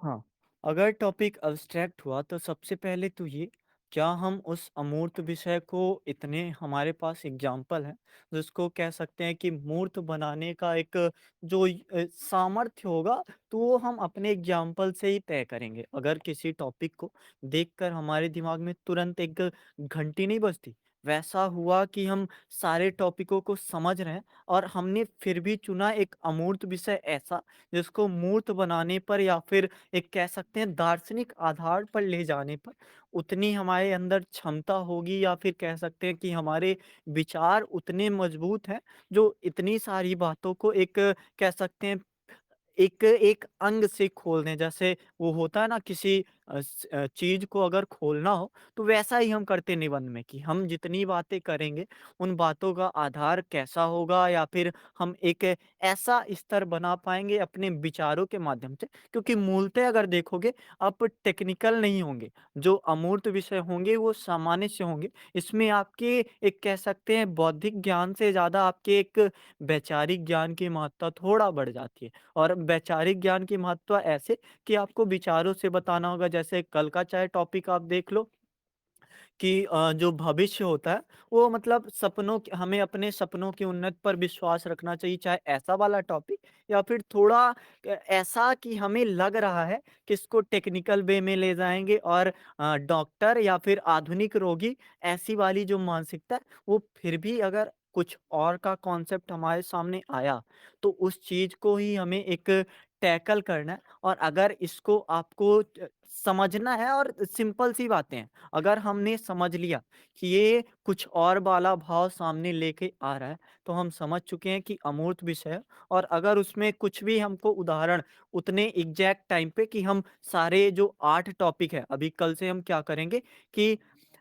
हाँ, अगर topic abstract हुआ तो सबसे पहले तो ये, क्या हम उस अमूर्त विषय को इतने हमारे पास एग्ज़ाम्पल हैं, जिसको कह सकते हैं कि मूर्त बनाने का एक जो सामर्थ्य होगा, तो वो हम अपने एग्ज़ाम्पल से ही तय करेंगे। अगर किसी टॉपिक को देखकर हमारे दिमाग में तुरंत एक घंटी नहीं बजती, वैसा हुआ कि हम सारे टॉपिकों को समझ रहे हैं और हमने फिर भी चुना एक अमूर्त विषय ऐसा, जिसको मूर्त बनाने पर या फिर एक कह सकते हैं दार्शनिक आधार पर ले जाने पर उतनी हमारे अंदर क्षमता होगी या फिर कह सकते हैं कि हमारे विचार उतने मजबूत हैं, जो इतनी सारी बातों को एक कह सकते हैं एक एक अंग से खोल दें। जैसे वो होता है ना किसी चीज़ को अगर खोलना हो, तो वैसा ही हम करते निबंध में कि हम जितनी बातें करेंगे, उन बातों का आधार कैसा होगा या फिर हम एक ऐसा स्तर बना पाएँगे अपने विचारों के माध्यम से, क्योंकि मूलतः अगर देखोगे, आप टेक्निकल नहीं होंगे। जो अमूर्त विषय होंगे वो सामान्य से होंगे। इसमें आपके एक कह सकते हैं बौद्धिक ज्ञान से ज़्यादा आपके एक वैचारिक ज्ञान की महत्ता थोड़ा बढ़ जाती है। और वैचारिक ज्ञान की महत्व ऐसे कि आपको विचारों से बताना होगा। जैसे कल का चाहे टॉपिक आप देख लो कि जो भविष्य होता है, वो मतलब सपनों क हमें अपने सपनों की उन्नति पर विश्वास रखना चाहिए, चाहे ऐसा वाला टॉपिक या फिर थोड़ा ऐसा कि हमें लग रहा है कि इसको टेक्निकल वे में ले जाएँगे और डॉक्टर या फिर आधुनिक रोगी ऐसी वाली जो मानसिकता है, वो फिर भी अगर कुछ और का कॉन्सेप्ट हमारे सामने आया, तो उस चीज़ को ही हमें एक टैकल करना है। और अगर इसको आपको समझना है और सिंपल सी बातें हैं। अगर हमने समझ लिया कि ये कुछ और वाला भाव सामने लेके आ रहा है, तो हम समझ चुके हैं कि अमूर्त विषय है। और अगर उसमें कुछ भी हमको उदाहरण उतने एग्ज़ैक्ट टाइम पे कि हम सारे जो 8 टॉपिक हैं, अभी कल से हम क्या करेंगे कि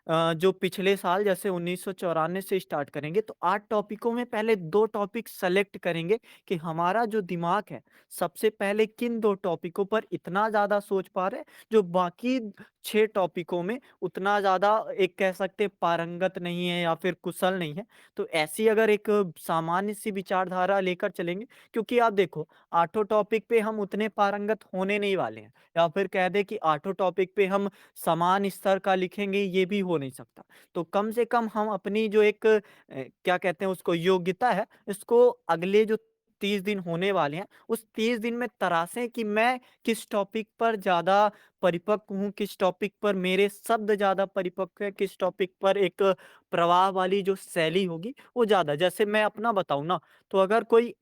जो पिछले साल जैसे 1994 से स्टार्ट करेंगे, तो 8 टॉपिकों में पहले 2 टॉपिक सेलेक्ट करेंगे कि हमारा जो दिमाग है, सबसे पहले किन 2 टॉपिकों पर इतना ज़्यादा सोच पा रहे हैं, जो बाकी 6 टॉपिकों में उतना ज़्यादा एक कह सकते हैं पारंगत नहीं है या फिर कुशल नहीं है। तो ऐसी अगर एक सामान्य सी विचारधारा लेकर चलेंगे, क्योंकि आप देखो आठों टॉपिक पे हम उतने पारंगत होने नहीं वाले हैं, या फिर कह दें कि आठों टॉपिक पे हम समान स्तर का लिखेंगे, ये भी हो नहीं सकता। तो कम से कम हम अपनी जो एक क्या कहते हैं उसको योग्यता है, इसको अगले जो 30 दिन होने वाले हैं, उस 30 दिन में तराशें कि मैं किस टॉपिक पर ज़्यादा परिपक्व हूँ, किस टॉपिक पर मेरे शब्द ज़्यादा परिपक्व है, किस टॉपिक पर एक प्रवाह वाली जो शैली होगी, वो ज़्यादा। जैसे मैं अपना बताऊँ ना, तो अगर कोई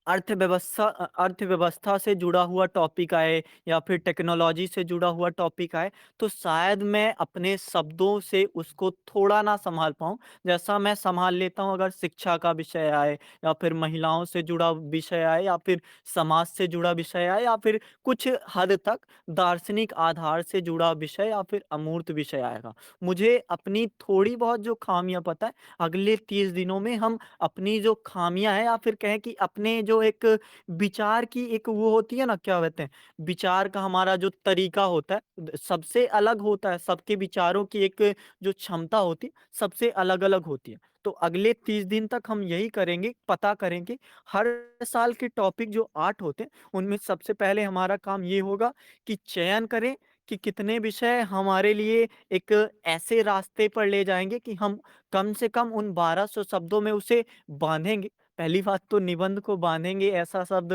अर्थव्यवस्था से जुड़ा हुआ टॉपिक आए या फिर टेक्नोलॉजी से जुड़ा हुआ टॉपिक आए, तो शायद मैं अपने शब्दों से उसको थोड़ा ना सँभाल पाऊँ, जैसा मैं सँभाल लेता हूँ अगर शिक्षा का विषय आए या फिर महिलाओं से जुड़ा विषय आए या फिर समाज से जुड़ा विषय आए या फिर कुछ हद तक दार्शनिक आधार से जुड़ा विषय या फिर अमूर्त विषय आएगा। मुझे अपनी थोड़ी बहुत जो ख़ामियाँ पता है, अगले 30 दिनों में हम अपनी जो ख़ामियाँ हैं या फिर कहें कि अपने जो एक विचार की एक वो होती है ना, क्या कहते हैं, विचार का हमारा जो तरीका होता है सबसे अलग होता है, सबके विचारों की एक जो क्षमता होती है, सबसे अलग-अलग होती है। तो अगले 30 दिन तक हम यही करेंगे, पता करेंगे हर साल के टॉपिक जो 8 होते हैं, उनमें सबसे पहले हमारा काम ये होगा कि चयन करें कि कितने विषय हमारे लिए एक ऐसे रास्ते पर ले जाएँगे कि हम कम से कम उन 1200 शब्दों में उसे बाँधेंगे। पहली बात तो निबंध को बाँधेंगे ऐसा शब्द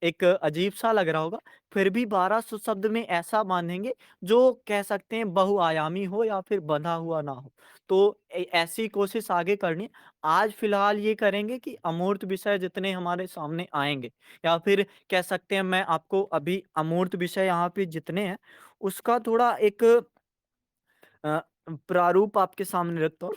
एक अजीब-सा लग रहा होगा, फिर भी 1200 शब्द में ऐसा बाँधेंगे जो कह सकते हैं बहुआयामी हो या फिर बँधा हुआ ना हो। तो ऐसी कोशिश आगे करनी है। आज फ़िलहाल ये करेंगे कि अमूर्त विषय जितने हमारे सामने आएँगे या फिर कह सकते हैं मैं आपको अभी अमूर्त विषय यहाँ पे जितने हैं, उसका थोड़ा एक अ, प्रारूप आपके सामने रखता हूँ।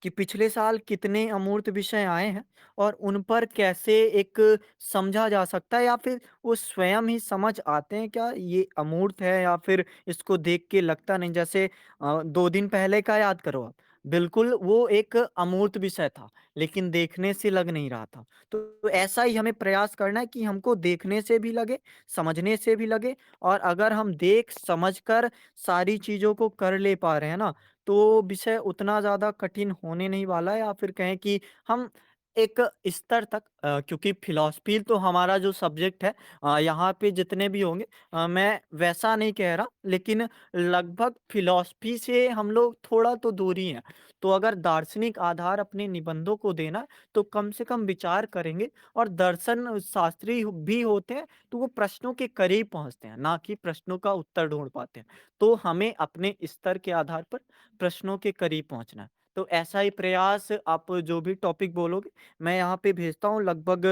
कि पिछले साल कितने अमूर्त विषय आए हैं और उन पर कैसे एक समझा जा सकता है या फिर वो स्वयं ही समझ आते हैं क्या ये अमूर्त है या फिर इसको देख के लगता नहीं। जैसे 2 दिन पहले का याद करो आप, बिल्कुल वो एक अमूर्त विषय था, लेकिन देखने से लग नहीं रहा था। तो ऐसा ही हमें प्रयास करना है कि हमको देखने से भी लगे, समझने से भी लगे। और अगर हम देख समझ कर सारी चीज़ों को कर ले पा रहे हैं ना, तो विषय उतना ज़्यादा कठिन होने नहीं वाला है या फिर कहें कि हम एक स्तर तक क्योंकि फ़िलॉसफ़ी तो हमारा जो सब्जेक्ट है यहाँ पे जितने भी होंगे मैं वैसा नहीं कह रहा, लेकिन लगभग फ़िलॉसफ़ी से हम लोग थोड़ा तो दूर ही हैं। तो अगर दार्शनिक आधार अपने निबंधों को देना है, तो कम से कम विचार करेंगे और दर्शन शास्त्री भी होते हैं, तो वो प्रश्नों के करीब पहुँचते हैं, ना कि प्रश्नों का उत्तर ढूँढ पाते हैं। तो हमें अपने स्तर के आधार पर प्रश्नों के करीब पहुँचना है। तो ऐसा ही प्रयास आप जो भी टॉपिक बोलोगे मैं यहाँ पे भेजता हूँ। लगभग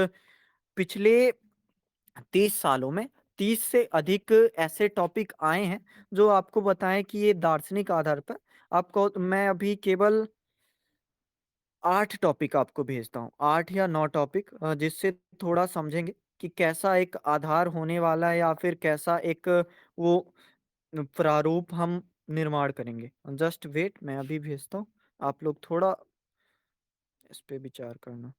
पिछले 30 सालों में 30 से अधिक ऐसे टॉपिक आए हैं जो आपको बताएँ कि ये दार्शनिक आधार पर आपको मैं अभी केवल 8 टॉपिक आपको भेजता हूँ। 8 या 9 टॉपिक जिससे थोड़ा समझेंगे कि कैसा एक आधार होने वाला है या फिर कैसा एक वो प्रारूप हम निर्माण करेंगे। जस्ट वेट, मैं अभी भेजता हूँ। आप लोग थोड़ा इस पे विचार करना।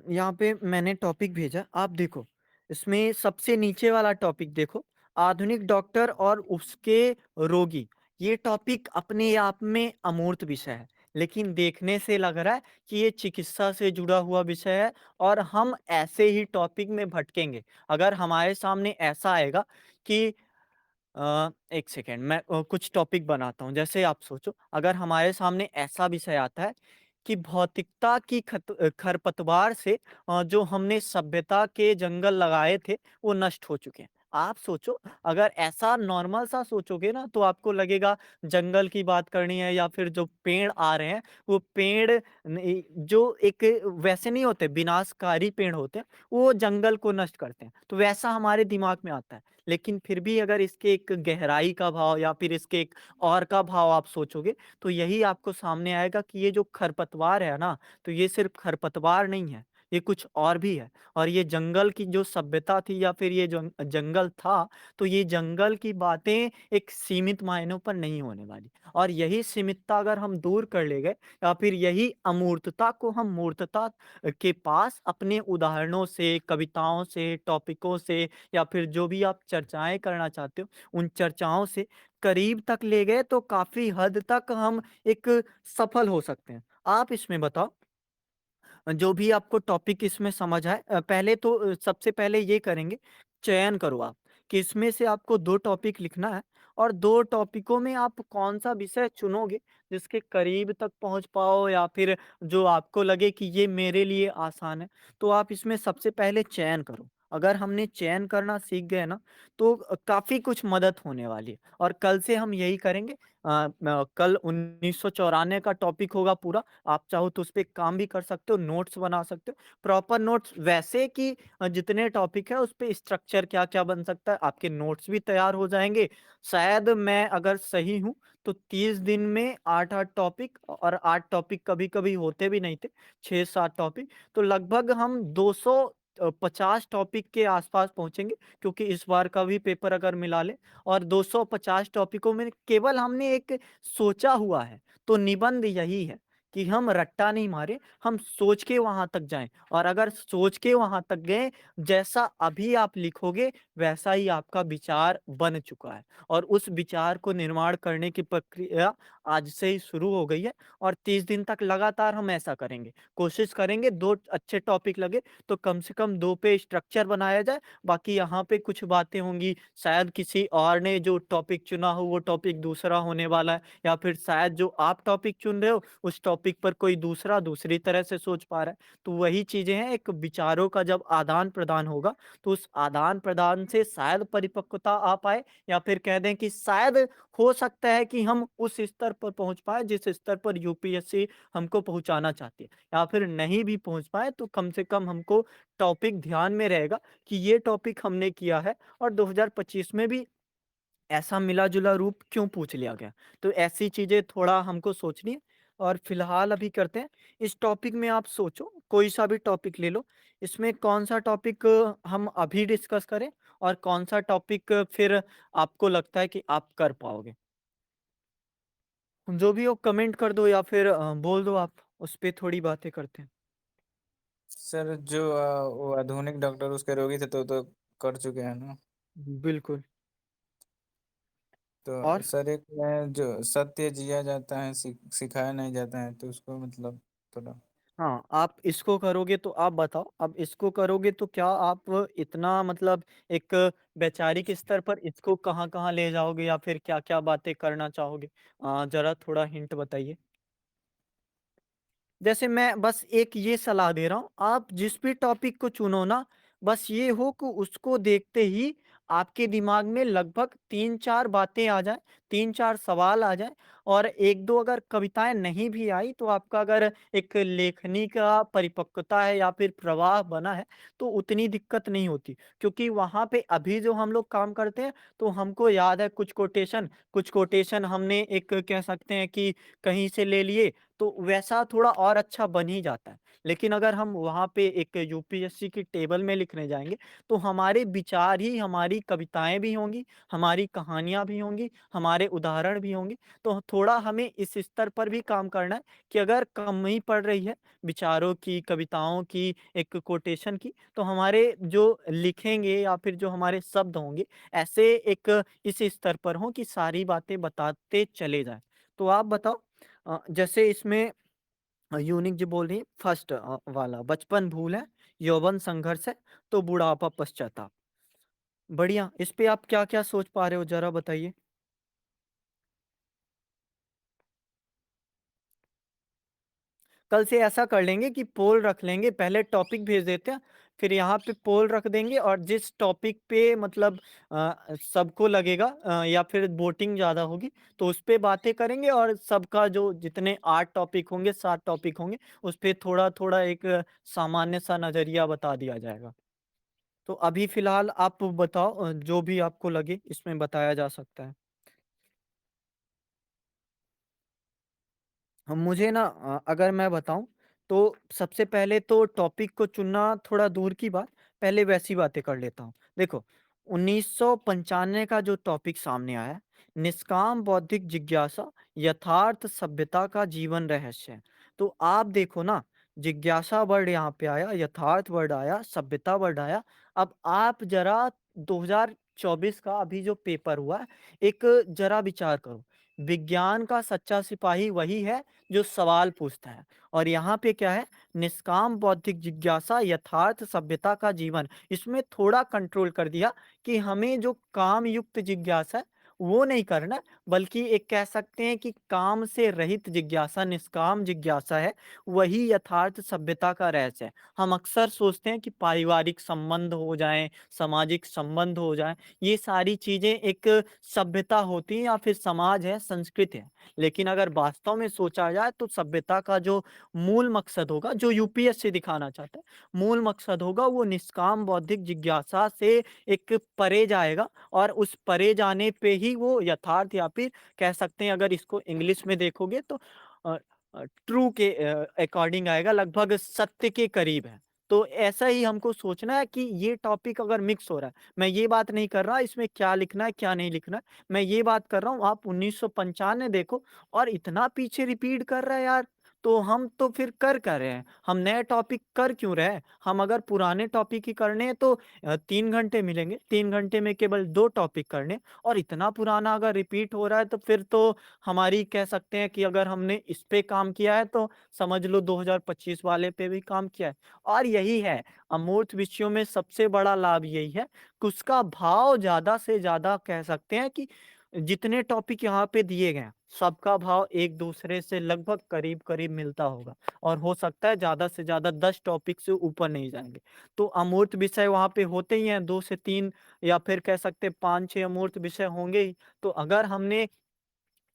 यहाँ पे मैंने टॉपिक भेजा, आप देखो। इसमें सबसे नीचे वाला टॉपिक देखो, आधुनिक डॉक्टर और उसके रोगी। ये टॉपिक अपने आप में अमूर्त विषय है, लेकिन देखने से लग रहा है कि ये चिकित्सा से जुड़ा हुआ विषय है और हम ऐसे ही टॉपिक में भटकेंगे। अगर हमारे सामने ऐसा आएगा कि 1 सेकंड मैं कुछ टॉपिक बनाता हूँ। जैसे आप सोचो, अगर हमारे सामने ऐसा विषय आता है कि भौतिकता की खरपतवार से जो हमने सभ्यता के जंगल लगाए थे, वो नष्ट हो चुके हैं। आप सोचो, अगर ऐसा नॉर्मल सा सोचोगे ना, तो आपको लगेगा जंगल की बात करनी है या फिर जो पेड़ आ रहे हैं, वो पेड़ नहीं जो एक वैसे नहीं होते, विनाशकारी पेड़ होते हैं, वो जंगल को नष्ट करते हैं। तो वैसा हमारे दिमाग में आता है। लेकिन फिर भी अगर इसके एक गहराई का भाव या फिर इसके एक और का भाव आप सोचोगे, तो यही आपको सामने आएगा कि ये जो खरपतवार है ना, तो ये सिर्फ़ खरपतवार नहीं है, ये कुछ और भी है। और ये जंगल की जो सभ्यता थी या फिर ये जो जंगल था, तो ये जंगल की बातें एक सीमित मायनों पर नहीं होने वाली। और यही सीमितता अगर हम दूर कर ले गए या फिर यही अमूर्तता को हम मूर्तता के पास अपने उदाहरणों से, कविताओं से, टॉपिकों से या फिर जो भी आप चर्चाएँ करना चाहते हो, उन चर्चाओं से करीब तक ले गए तो काफ़ी हद तक हम एक सफल हो सकते हैं। आप इसमें बताओ जो भी आपको टॉपिक इसमें समझ आए पहले तो सबसे पहले ये करेंगे, चयन करो आप कि इसमें से आपको 2 टॉपिक लिखना है और 2 टॉपिकों में आप कौन-सा विषय चुनोगे, जिसके करीब तक पहुँच पाओ या फिर जो आपको लगे कि ये मेरे लिए आसान है, तो आप इसमें सबसे पहले चयन करो। अगर हमने चयन करना सीख गए ना, तो काफ़ी कुछ मदद होने वाली है और कल से हम यही करेंगे। कल 1994 का टॉपिक होगा पूरा, आप चाहो तो उसपे काम भी कर सकते हो, नोट्स बना सकते हो। प्रॉपर नोट्स वैसे कि जितने टॉपिक है उसपे स्ट्रक्चर क्या-क्या बन सकता है, आपके नोट्स भी तैयार हो जाएँगे। शायद मैं अगर सही हूँ तो 30 दिन में 8-8 टॉपिक और 8 टॉपिक कभी-कभी होते भी नहीं थे, 6-7 टॉपिक। तो लगभग हम 250 टॉपिक के आस-पास पहुँचेंगे क्योंकि इस बार का भी पेपर अगर मिला लें और 250 टॉपिकों में केवल हमने एक सोचा हुआ है। तो निबंध यही है कि हम रट्टा नहीं मारे, हम सोच के वहाँ तक जाएँ और अगर सोच के वहाँ तक गए, जैसा अभी आप लिखोगे, वैसा ही आपका विचार बन चुका है और उस विचार को निर्माण करने की प्रक्रिया आज से ही शुरू हो गई है और 30 दिन तक लगातार हम ऐसा करेंगे। कोशिश करेंगे 2 अच्छे टॉपिक लगे, तो कम से कम 2 पे स्ट्रक्चर बनाया जाए, बाकी यहाँ पे कुछ बातें होंगी, शायद किसी और ने जो टॉपिक चुना हो, वो टॉपिक दूसरा होने वाला है या फिर शायद जो आप टॉपिक चुन रहे हो, उस टॉपिक पर कोई दूसरा दूसरी तरह से सोच पा रहा है। तो वही चीज़ें हैं, एक विचारों का जब आदान-प्रदान होगा, तो उस आदान-प्रदान से शायद परिपक्वता आ पाए या फिर कह दें कि शायद हो सकता है कि हम उस स्तर पर पहुँच पाएँ, जिस स्तर पर यूपीएससी हमको पहुँचाना चाहती है या फिर नहीं भी पहुँच पाएँ, तो कम से कम हमको टॉपिक ध्यान में रहेगा कि ये टॉपिक हमने किया है और 2025 में भी ऐसा मिला-जुला रूप क्यों पूछ लिया गया? तो ऐसी चीज़ें थोड़ा हमको सोचनी है और फ़िलहाल अभी करते हैं, इस टॉपिक में आप सोचो, कोई-सा भी टॉपिक ले लो, इसमें कौन-सा टॉपिक हम अभी डिस्कस करें और कौन-सा टॉपिक फिर आपको लगता है कि आप कर पाओगे? जो भी हो कमेंट कर दो या फिर बोल दो आप, उस पे थोड़ी बातें करते हैं। सर जो वो आधुनिक डॉक्टर उसके रोगी थे तो कर चुके हैं ना? बिल्कुल। तो और सर एक है जो सत्य जिया जाता है, सिखाया नहीं जाता है, तो उसको मतलब थोड़ा। हाँ, आप इसको करोगे तो आप बताओ, अब इसको करोगे तो क्या आप इतना मतलब एक वैचारिक स्तर पर इसको कहाँ-कहाँ ले जाओगे या फिर क्या-क्या बातें करना चाहोगे? ज़रा थोड़ा हिंट बताइए। जैसे मैं बस एक ये सलाह दे रहा हूँ, आप जिस भी टॉपिक को चुनो ना, बस ये हो कि उसको देखते ही आपके दिमाग में लगभग 3-4 बातें आ जाएँ, 3-4 सवाल आ जाएँ और 1-2 अगर कविताएँ नहीं भी आई, तो आपका अगर एक लेखनी का परिपक्वता है या फिर प्रवाह बना है, तो उतनी दिक्कत नहीं होती। क्योंकि वहाँ पे अभी जो हम लोग काम करते हैं, तो हमको याद है कुछ कोटेशन हमने एक कह सकते हैं कि कहीं से ले लिए, तो वैसा थोड़ा और अच्छा बन ही जाता है। लेकिन अगर हम वहाँ पे एक यूपीएससी की टेबल में लिखने जाएँगे, तो हमारे विचार ही हमारी कविताएँ भी होंगी, हमारी कहानियाँ भी होंगी, हमारे उदाहरण भी होंगे। तो थोड़ा हमें इस स्तर पर भी काम करना है कि अगर कम ही पड़ रही है विचारों की, कविताओं की, एक कोटेशन की, तो हमारे जो लिखेंगे या फिर जो हमारे शब्द होंगे, ऐसे एक इस स्तर पर हों कि सारी बातें बताते चले जाएँ। तो आप बताओ जैसे इसमें यूनिक जी बोल रही है फर्स्ट वाला बचपन भूल है, यौवन संघर्ष है, तो बुढ़ापा पश्चाताप। बढ़िया, इस पे आप क्या-क्या सोच पा रहे हो ज़रा बताइए? कल से ऐसा कर लेंगे कि पोल रख लेंगे, पहले टॉपिक भेज देते हैं, फिर यहाँ पे पोल रख देंगे और जिस टॉपिक पे मतलब सबको लगेगा या फिर वोटिंग ज़्यादा होगी, तो उस पे बातें करेंगे और सबका जो जितने 8 टॉपिक होंगे, 7 टॉपिक होंगे, उस पे थोड़ा-थोड़ा एक सामान्य-सा नज़रिया बता दिया जाएगा। तो अभी फ़िलहाल आप बताओ जो भी आपको लगे इसमें बताया जा सकता है। मुझे ना अगर मैं बताऊँ तो सबसे पहले तो टॉपिक को चुनना थोड़ा दूर की बात, पहले वैसी बातें कर लेता हूँ। देखो 1995 का जो टॉपिक सामने आया है, निष्काम बौद्धिक जिज्ञासा, यथार्थ सभ्यता का जीवन रहस्य। तो आप देखो ना, जिज्ञासा वर्ड यहाँ पे आया, यथार्थ वर्ड आया, सभ्यता वर्ड आया। अब आप ज़रा 2024 का अभी जो पेपर हुआ है, एक ज़रा विचार करो। विज्ञान का सच्चा सिपाही वही है जो सवाल पूछता है और यहाँ पे क्या है निष्काम बौद्धिक जिज्ञासा यथार्थ सभ्यता का जीवन इसमें थोड़ा कंट्रोल कर दिया कि हमें जो काम युक्त जिज्ञासा है वो नहीं करना बल्कि एक कह सकते हैं कि काम से रहित जिज्ञासा निष्काम जिज्ञासा है वही यथार्थ सभ्यता का रहस्य है। हम अक्सर सोचते हैं कि पारिवारिक संबंध हो जाएं, सामाजिक संबंध हो जाएं, ये सारी चीजें एक सभ्यता होती है या फिर समाज है, संस्कृति है। लेकिन अगर वास्तव में सोचा जाए तो सभ्यता का जो मूल मकसद होगा, जो यूपीएससी दिखाना चाहता है, मूल मकसद होगा वो निष्काम बौद्धिक जिज्ञासा से एक परे जाएगा और उस परे जाने पे ही वो यथार्थ या फिर कह सकते हैं अगर इसको इंग्लिश में देखोगे तो अ ट्रू के अकॉर्डिंग आएगा, लगभग सत्य के करीब है। तो ऐसा ही हमको सोचना है कि ये टॉपिक अगर मिक्स हो रहा है, मैं ये बात नहीं कर रहा इसमें क्या लिखना है, क्या नहीं लिखना है। मैं ये बात कर रहा हूँ आप 1995 देखो और इतना पीछे रिपीट कर रहा है यार, तो हम तो फिर कर क्या रहे हैं? हम नए टॉपिक कर क्यों रहे हैं? हम अगर पुराने टॉपिक ही करने हैं तो 3 घंटे मिलेंगे, 3 घंटे में केवल 2 टॉपिक करने और इतना पुराना अगर रिपीट हो रहा है तो फिर तो हमारी कह सकते हैं कि अगर हमने इस पे काम किया है तो समझ लो 2025 वाले पे भी काम किया है। और यही है, अमूर्त विषयों में सबसे बड़ा लाभ यही है कि उसका भाव ज़्यादा से ज़्यादा कह सकते हैं कि जितने टॉपिक यहाँ पे दिए गए हैं, सबका भाव एक-दूसरे से लगभग करीब-करीब मिलता होगा और हो सकता है ज़्यादा से ज़्यादा 10 टॉपिक से ऊपर नहीं जाएँगे। तो अमूर्त विषय वहाँ पे होते ही हैं 2 से 3 या फिर कह सकते हैं 5-6 अमूर्त विषय होंगे ही। तो अगर हमने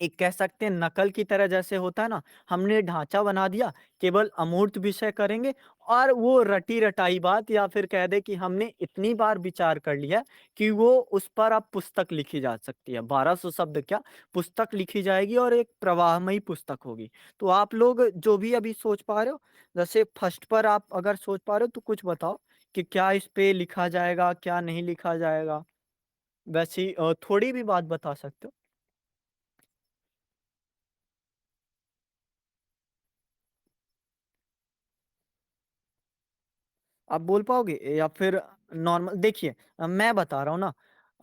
एक कह सकते हैं नकल की तरह जैसे होता है ना, हमने ढाँचा बना दिया, केवल अमूर्त विषय करेंगे और वो रटी-रटाई बात या फिर कह दें कि हमने इतनी बार विचार कर लिया कि वो उस पर अब पुस्तक लिखी जा सकती है। 1200 शब्द क्या, पुस्तक लिखी जाएगी और एक प्रवाहमयी पुस्तक होगी। तो आप लोग जो भी अभी सोच पा रहे हो, जैसे फर्स्ट पर आप अगर सोच पा रहे हो तो कुछ बताओ कि क्या इस पे लिखा जाएगा, क्या नहीं लिखा जाएगा? वैसी थोड़ी भी बात बता सकते हो? आप बोल पाओगे या फिर नॉर्मल देखिए मैं बता रहा हूँ ना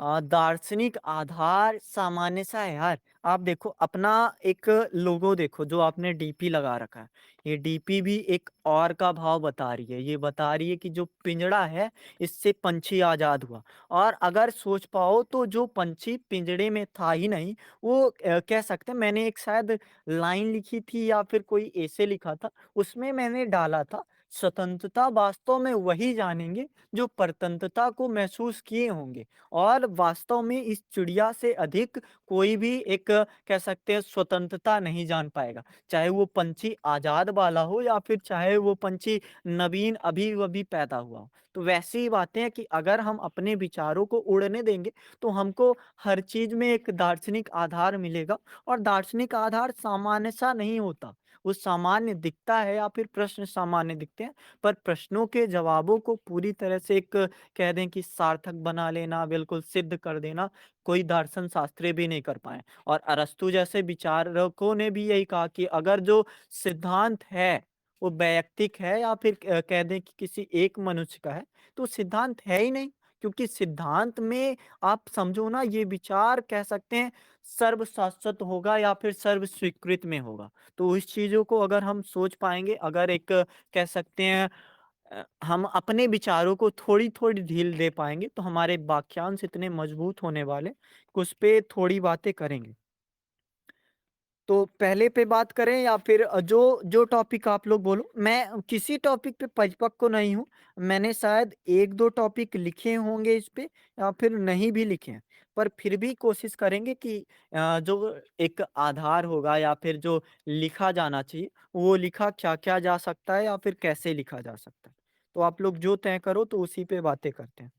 दार्शनिक आधार सामान्य सा है यार। आप देखो अपना एक लोगो देखो जो आपने डीपी लगा रखा है। ये डीपी भी एक और का भाव बता रही है। ये बता रही है कि जो पिंजड़ा है इससे पंछी आज़ाद हुआ। और अगर सोच पाओ तो जो पंछी पिंजड़े में था ही नहीं, वो कह सकते हैं मैंने एक शायद लाइन लिखी थी या फिर कोई ऐसे लिखा था, उसमें मैंने डाला था, स्वतंत्रता वास्तव में वही जानेंगे जो परतंत्रता को महसूस किए होंगे। और वास्तव में इस चिड़िया से अधिक कोई भी एक कह सकते हैं स्वतंत्रता नहीं जान पाएगा। चाहे वो पंछी आज़ाद वाला हो या फिर चाहे वो पंछी नवीन अभी-अभी पैदा हुआ हो। तो वैसी ही बातें हैं कि अगर हम अपने विचारों को उड़ने देंगे, तो हमको हर चीज़ में एक दार्शनिक आधार मिलेगा और दार्शनिक आधार सामान्य-सा नहीं होता। वो सामान्य दिखता है या फिर प्रश्न सामान्य दिखते हैं, पर प्रश्नों के जवाबों को पूरी तरह से एक कह दें कि सार्थक बना लेना, बिल्कुल सिद्ध कर देना, कोई दर्शन शास्त्री भी नहीं कर पाए। और अरस्तू जैसे विचारकों ने भी यही कहा कि अगर जो सिद्धांत है, वो वैयक्तिक है या फिर कह दें कि किसी एक मनुष्य का है, तो सिद्धांत है ही नहीं। क्योंकि सिद्धांत में आप समझो ना ये विचार कह सकते हैं सर्वशाश्वत होगा या फिर सर्व स्वीकृत में होगा। तो इस चीज़ों को अगर हम सोच पाएँगे, अगर एक कह सकते हैं हम अपने विचारों को थोड़ी-थोड़ी ढील दे पाएँगे, तो हमारे वाक्यांश इतने मजबूत होने वाले, कि उस पे थोड़ी बातें करेंगे। तो पहले पे बात करें या फिर जो जो टॉपिक आप लोग बोलो, मैं किसी टॉपिक पे परिपक्व नहीं हूँ। मैंने शायद 1-2 टॉपिक लिखे होंगे इस पे या फिर नहीं भी लिखे हैं। पर फिर भी कोशिश करेंगे कि जो एक आधार होगा या फिर जो लिखा जाना चाहिए, वो लिखा क्या-क्या जा सकता है या फिर कैसे लिखा जा सकता है। तो आप लोग जो तय करो तो उसी पे बातें करते हैं।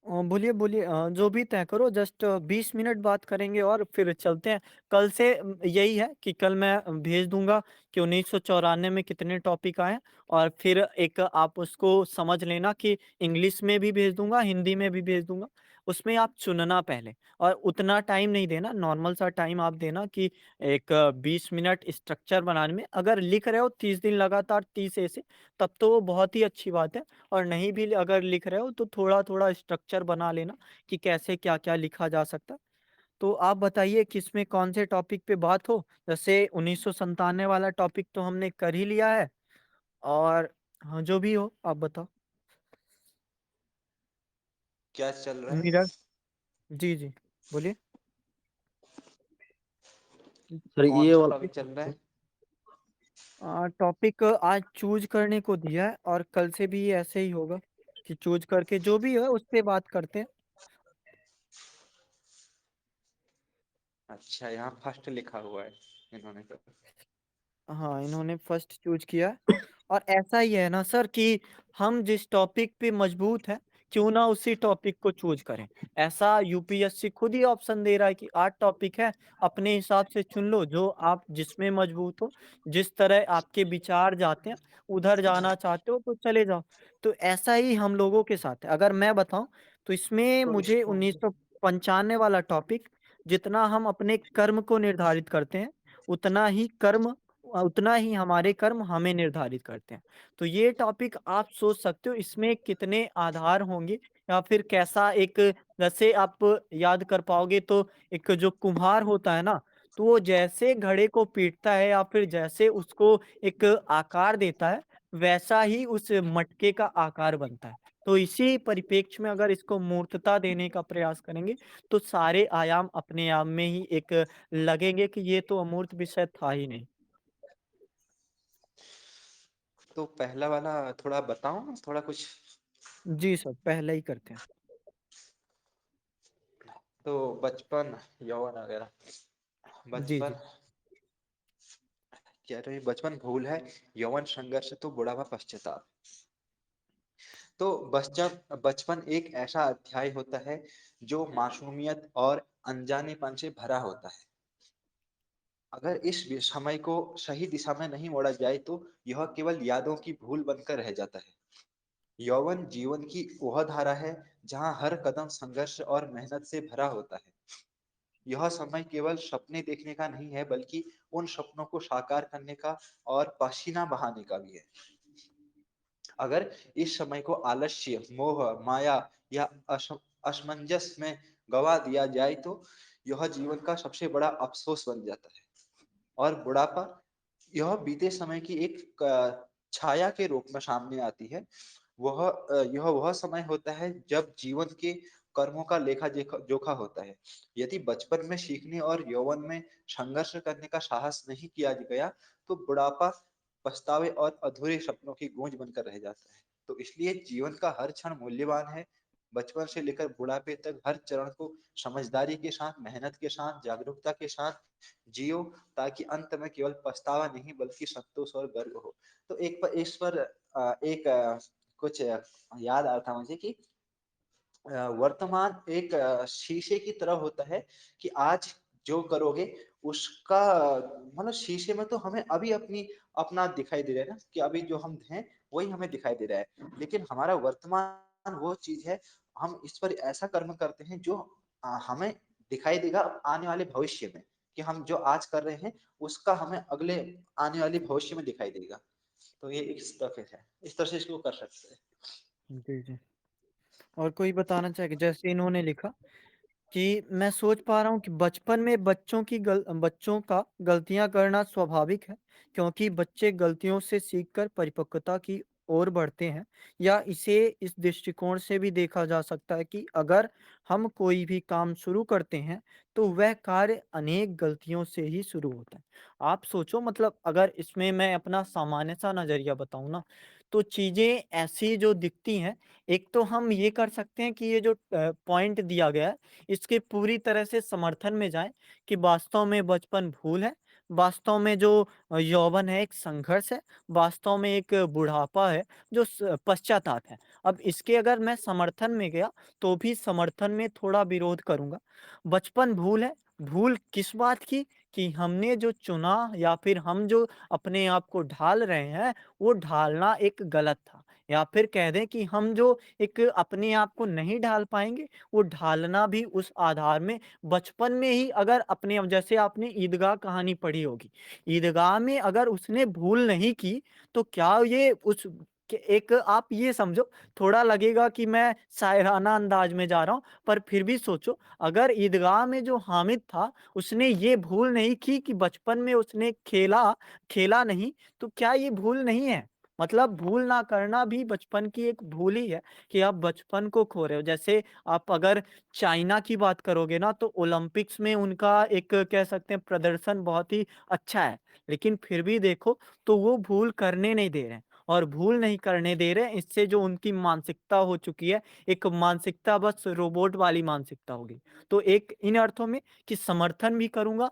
बोलिए, बोलिए जो भी तय करो जस्ट 20 मिनट बात करेंगे और फिर चलते हैं। कल से यही है कि कल मैं भेज दूँगा कि 1994 में कितने टॉपिक आए और फिर एक आप उसको समझ लेना कि इंग्लिश में भी भेज दूँगा, हिंदी में भी भेज दूँगा। उसमें आप चुनना पहले और उतना टाइम नहीं देना, नॉर्मल सा टाइम आप देना कि एक 20 मिनट स्ट्रक्चर बनाने में। अगर लिख रहे हो 30 दिन लगातार 30 ऐसे, तब तो वो बहुत ही अच्छी बात है। और नहीं भी अगर लिख रहे हो तो थोड़ा-थोड़ा स्ट्रक्चर बना लेना कि कैसे क्या-क्या लिखा जा सकता है। तो आप बताइए किसमें कौन से टॉपिक पे बात हो? जैसे 1997 वाला टॉपिक तो हमने कर ही लिया है और हाँ, जो भी हो आप बताओ। क्या चल रहा है? मिरर जी, जी। बोलिए। सर कौन ये सा वाला टॉपिक चल रहा है? टॉपिक आज चूज़ करने को दिया है और कल से भी ऐसे ही होगा कि चूज़ करके जो भी है उस पे बात करते हैं। अच्छा, यहाँ फर्स्ट लिखा हुआ है इन्होंने तो। हाँ, इन्होंने फर्स्ट चूज़ किया है और ऐसा ही है ना सर कि हम जिस टॉपिक पे मजबूत हैं, क्यों ना उसी टॉपिक को चूज़ करें। ऐसा यूपीएससी खुद ही ऑप्शन दे रहा है कि 8 टॉपिक है, अपने हिसाब से चुन लो जो आप जिसमें मजबूत हो, जिस तरह आपके विचार जाते हैं, उधर जाना चाहते हो तो चले जाओ। तो ऐसा ही हम लोगों के साथ है। अगर मैं बताऊँ तो इसमें तो मुझे इसको 1995 वाला टॉपिक जितना हम अपने कर्म को निर्धारित करते हैं, उतना ही हमारे कर्म हमें निर्धारित करते हैं। तो ये टॉपिक आप सोच सकते हो इसमें कितने आधार होंगे या फिर कैसा एक जैसे आप याद कर पाओगे तो एक जो कुम्हार होता है ना, तो वो जैसे घड़े को पीटता है या फिर जैसे उसको एक आकार देता है, वैसा ही उस मटके का आकार बनता है। तो इसी परिप्रेक्ष्य में अगर इसको मूर्तता देने का प्रयास करेंगे, तो सारे आयाम अपने आप में ही एक लगेंगे कि ये तो अमूर्त विषय था ही नहीं। तो पहला वाला थोड़ा बताऊं, थोड़ा कुछ। जी सर, पहले ही करते हैं। तो बचपन, यौवन वगैरह। जी, जी। बचपन, कह रहे बचपन भूल है, यौवन संघर्ष तो बुढ़ापा पश्चाताप। तो बचपन बचपन एक ऐसा अध्याय होता है जो मासूमियत और अनजानेपन से भरा होता है। अगर इस समय को सही दिशा में नहीं मोड़ा जाए तो यह केवल यादों की भूल बनकर रह जाता है। यौवन जीवन की वह धारा है जहां हर कदम संघर्ष और मेहनत से भरा होता है। यह समय केवल सपने देखने का नहीं है, बल्कि उन सपनों को साकार करने का और पसीना बहाने का भी है। अगर इस समय को आलस्य, मोह, माया या असमंजस में गवा दिया जाए तो यह जीवन का सबसे बड़ा अफ़सोस बन जाता है। और बुढ़ापा यह बीते समय की एक छाया के रूप में सामने आती है। यह वह समय होता है जब जीवन के कर्मों का लेखा जोखा होता है। यदि बचपन में सीखने और यौवन में संघर्ष करने का साहस नहीं किया गया, तो बुढ़ापा पछतावे और अधूरे सपनों की गूंज बनकर रह जाता है। तो इसलिए जीवन का हर क्षण मूल्यवान है। बचपन से लेकर बुढ़ापे तक हर चरण को समझदारी के साथ, मेहनत के साथ, जागरूकता के साथ जियो, ताकि अंत में केवल पछतावा नहीं बल्कि संतोष और गर्व हो। तो इस पर कुछ याद आया था मुझे कि वर्तमान एक शीशे की तरह होता है कि आज जो करोगे उसका मतलब शीशे में तो हमें अभी अपना दिखाई दे रहा है ना, कि अभी जो हम हैं वही हमें दिखाई दे रहा है, लेकिन हमारा वर्तमान वो चीज है। हम इस पर ऐसा कर्म करते हैं जो हमें दिखाई देगा आने वाले भविष्य में, कि हम जो आज कर रहे हैं उसका हमें अगले आने वाले भविष्य में दिखाई देगा। तो ये इस तरह है, इस तरह से इसको कर सकते हैं। जी, जी। और कोई बताना चाहेगा जैसे इन्होंने लिखा कि मैं सोच पा रहा हूँ कि बचपन में बच्चों का गलतियाँ करना स्वाभाविक है, क्योंकि बच्चे गलतियों से सीखकर परिपक्वता की ओर बढ़ते हैं। या इसे इस दृष्टिकोण से भी देखा जा सकता है कि अगर हम कोई भी काम शुरू करते हैं, तो वह कार्य अनेक गलतियों से ही शुरू होता है। आप सोचो मतलब अगर इसमें मैं अपना सामान्य-सा नज़रिया बताऊँ ना, तो चीज़ें ऐसी जो दिखती हैं, एक तो हम ये कर सकते हैं कि ये जो पॉइंट दिया गया है, इसके पूरी तरह से समर्थन में जाएँ कि वास्तव में बचपन भूल है, वास्तव में जो यौवन है एक संघर्ष है, वास्तव में एक बुढ़ापा है जो पश्चाताप है। अब इसके अगर मैं समर्थन में गया तो भी समर्थन में थोड़ा विरोध करूँगा। बचपन भूल है, भूल किस बात की? कि हमने जो चुना या फिर हम जो अपने आप को ढाल रहे हैं, वो ढालना एक गलत था। या फिर कह दें कि हम जो एक अपने आप को नहीं ढाल पाएँगे, वो ढालना भी उस आधार में बचपन में ही अगर अपने अब जैसे आपने ईदगाह कहानी पढ़ी होगी। ईदगाह में अगर उसने भूल नहीं की, तो क्या ये उस के एक आप ये समझो थोड़ा लगेगा कि मैं शायराना अंदाज में जा रहा हूँ, पर फिर भी सोचो अगर ईदगाह में जो हामिद था, उसने ये भूल नहीं की कि बचपन में उसने खेला नहीं, तो क्या ये भूल नहीं है? मतलब भूल ना करना भी बचपन की एक भूल ही है कि आप बचपन को खो रहे हो। जैसे आप अगर चाइना की बात करोगे ना, तो ओलंपिक्स में उनका एक कह सकते हैं प्रदर्शन बहुत ही अच्छा है। लेकिन फिर भी देखो तो वो भूल करने नहीं दे रहे हैं और भूल नहीं करने दे रहे हैं, इससे जो उनकी मानसिकता हो चुकी है, एक मानसिकता बस रोबोट वाली मानसिकता हो गई। तो एक इन अर्थों में कि समर्थन भी करूँगा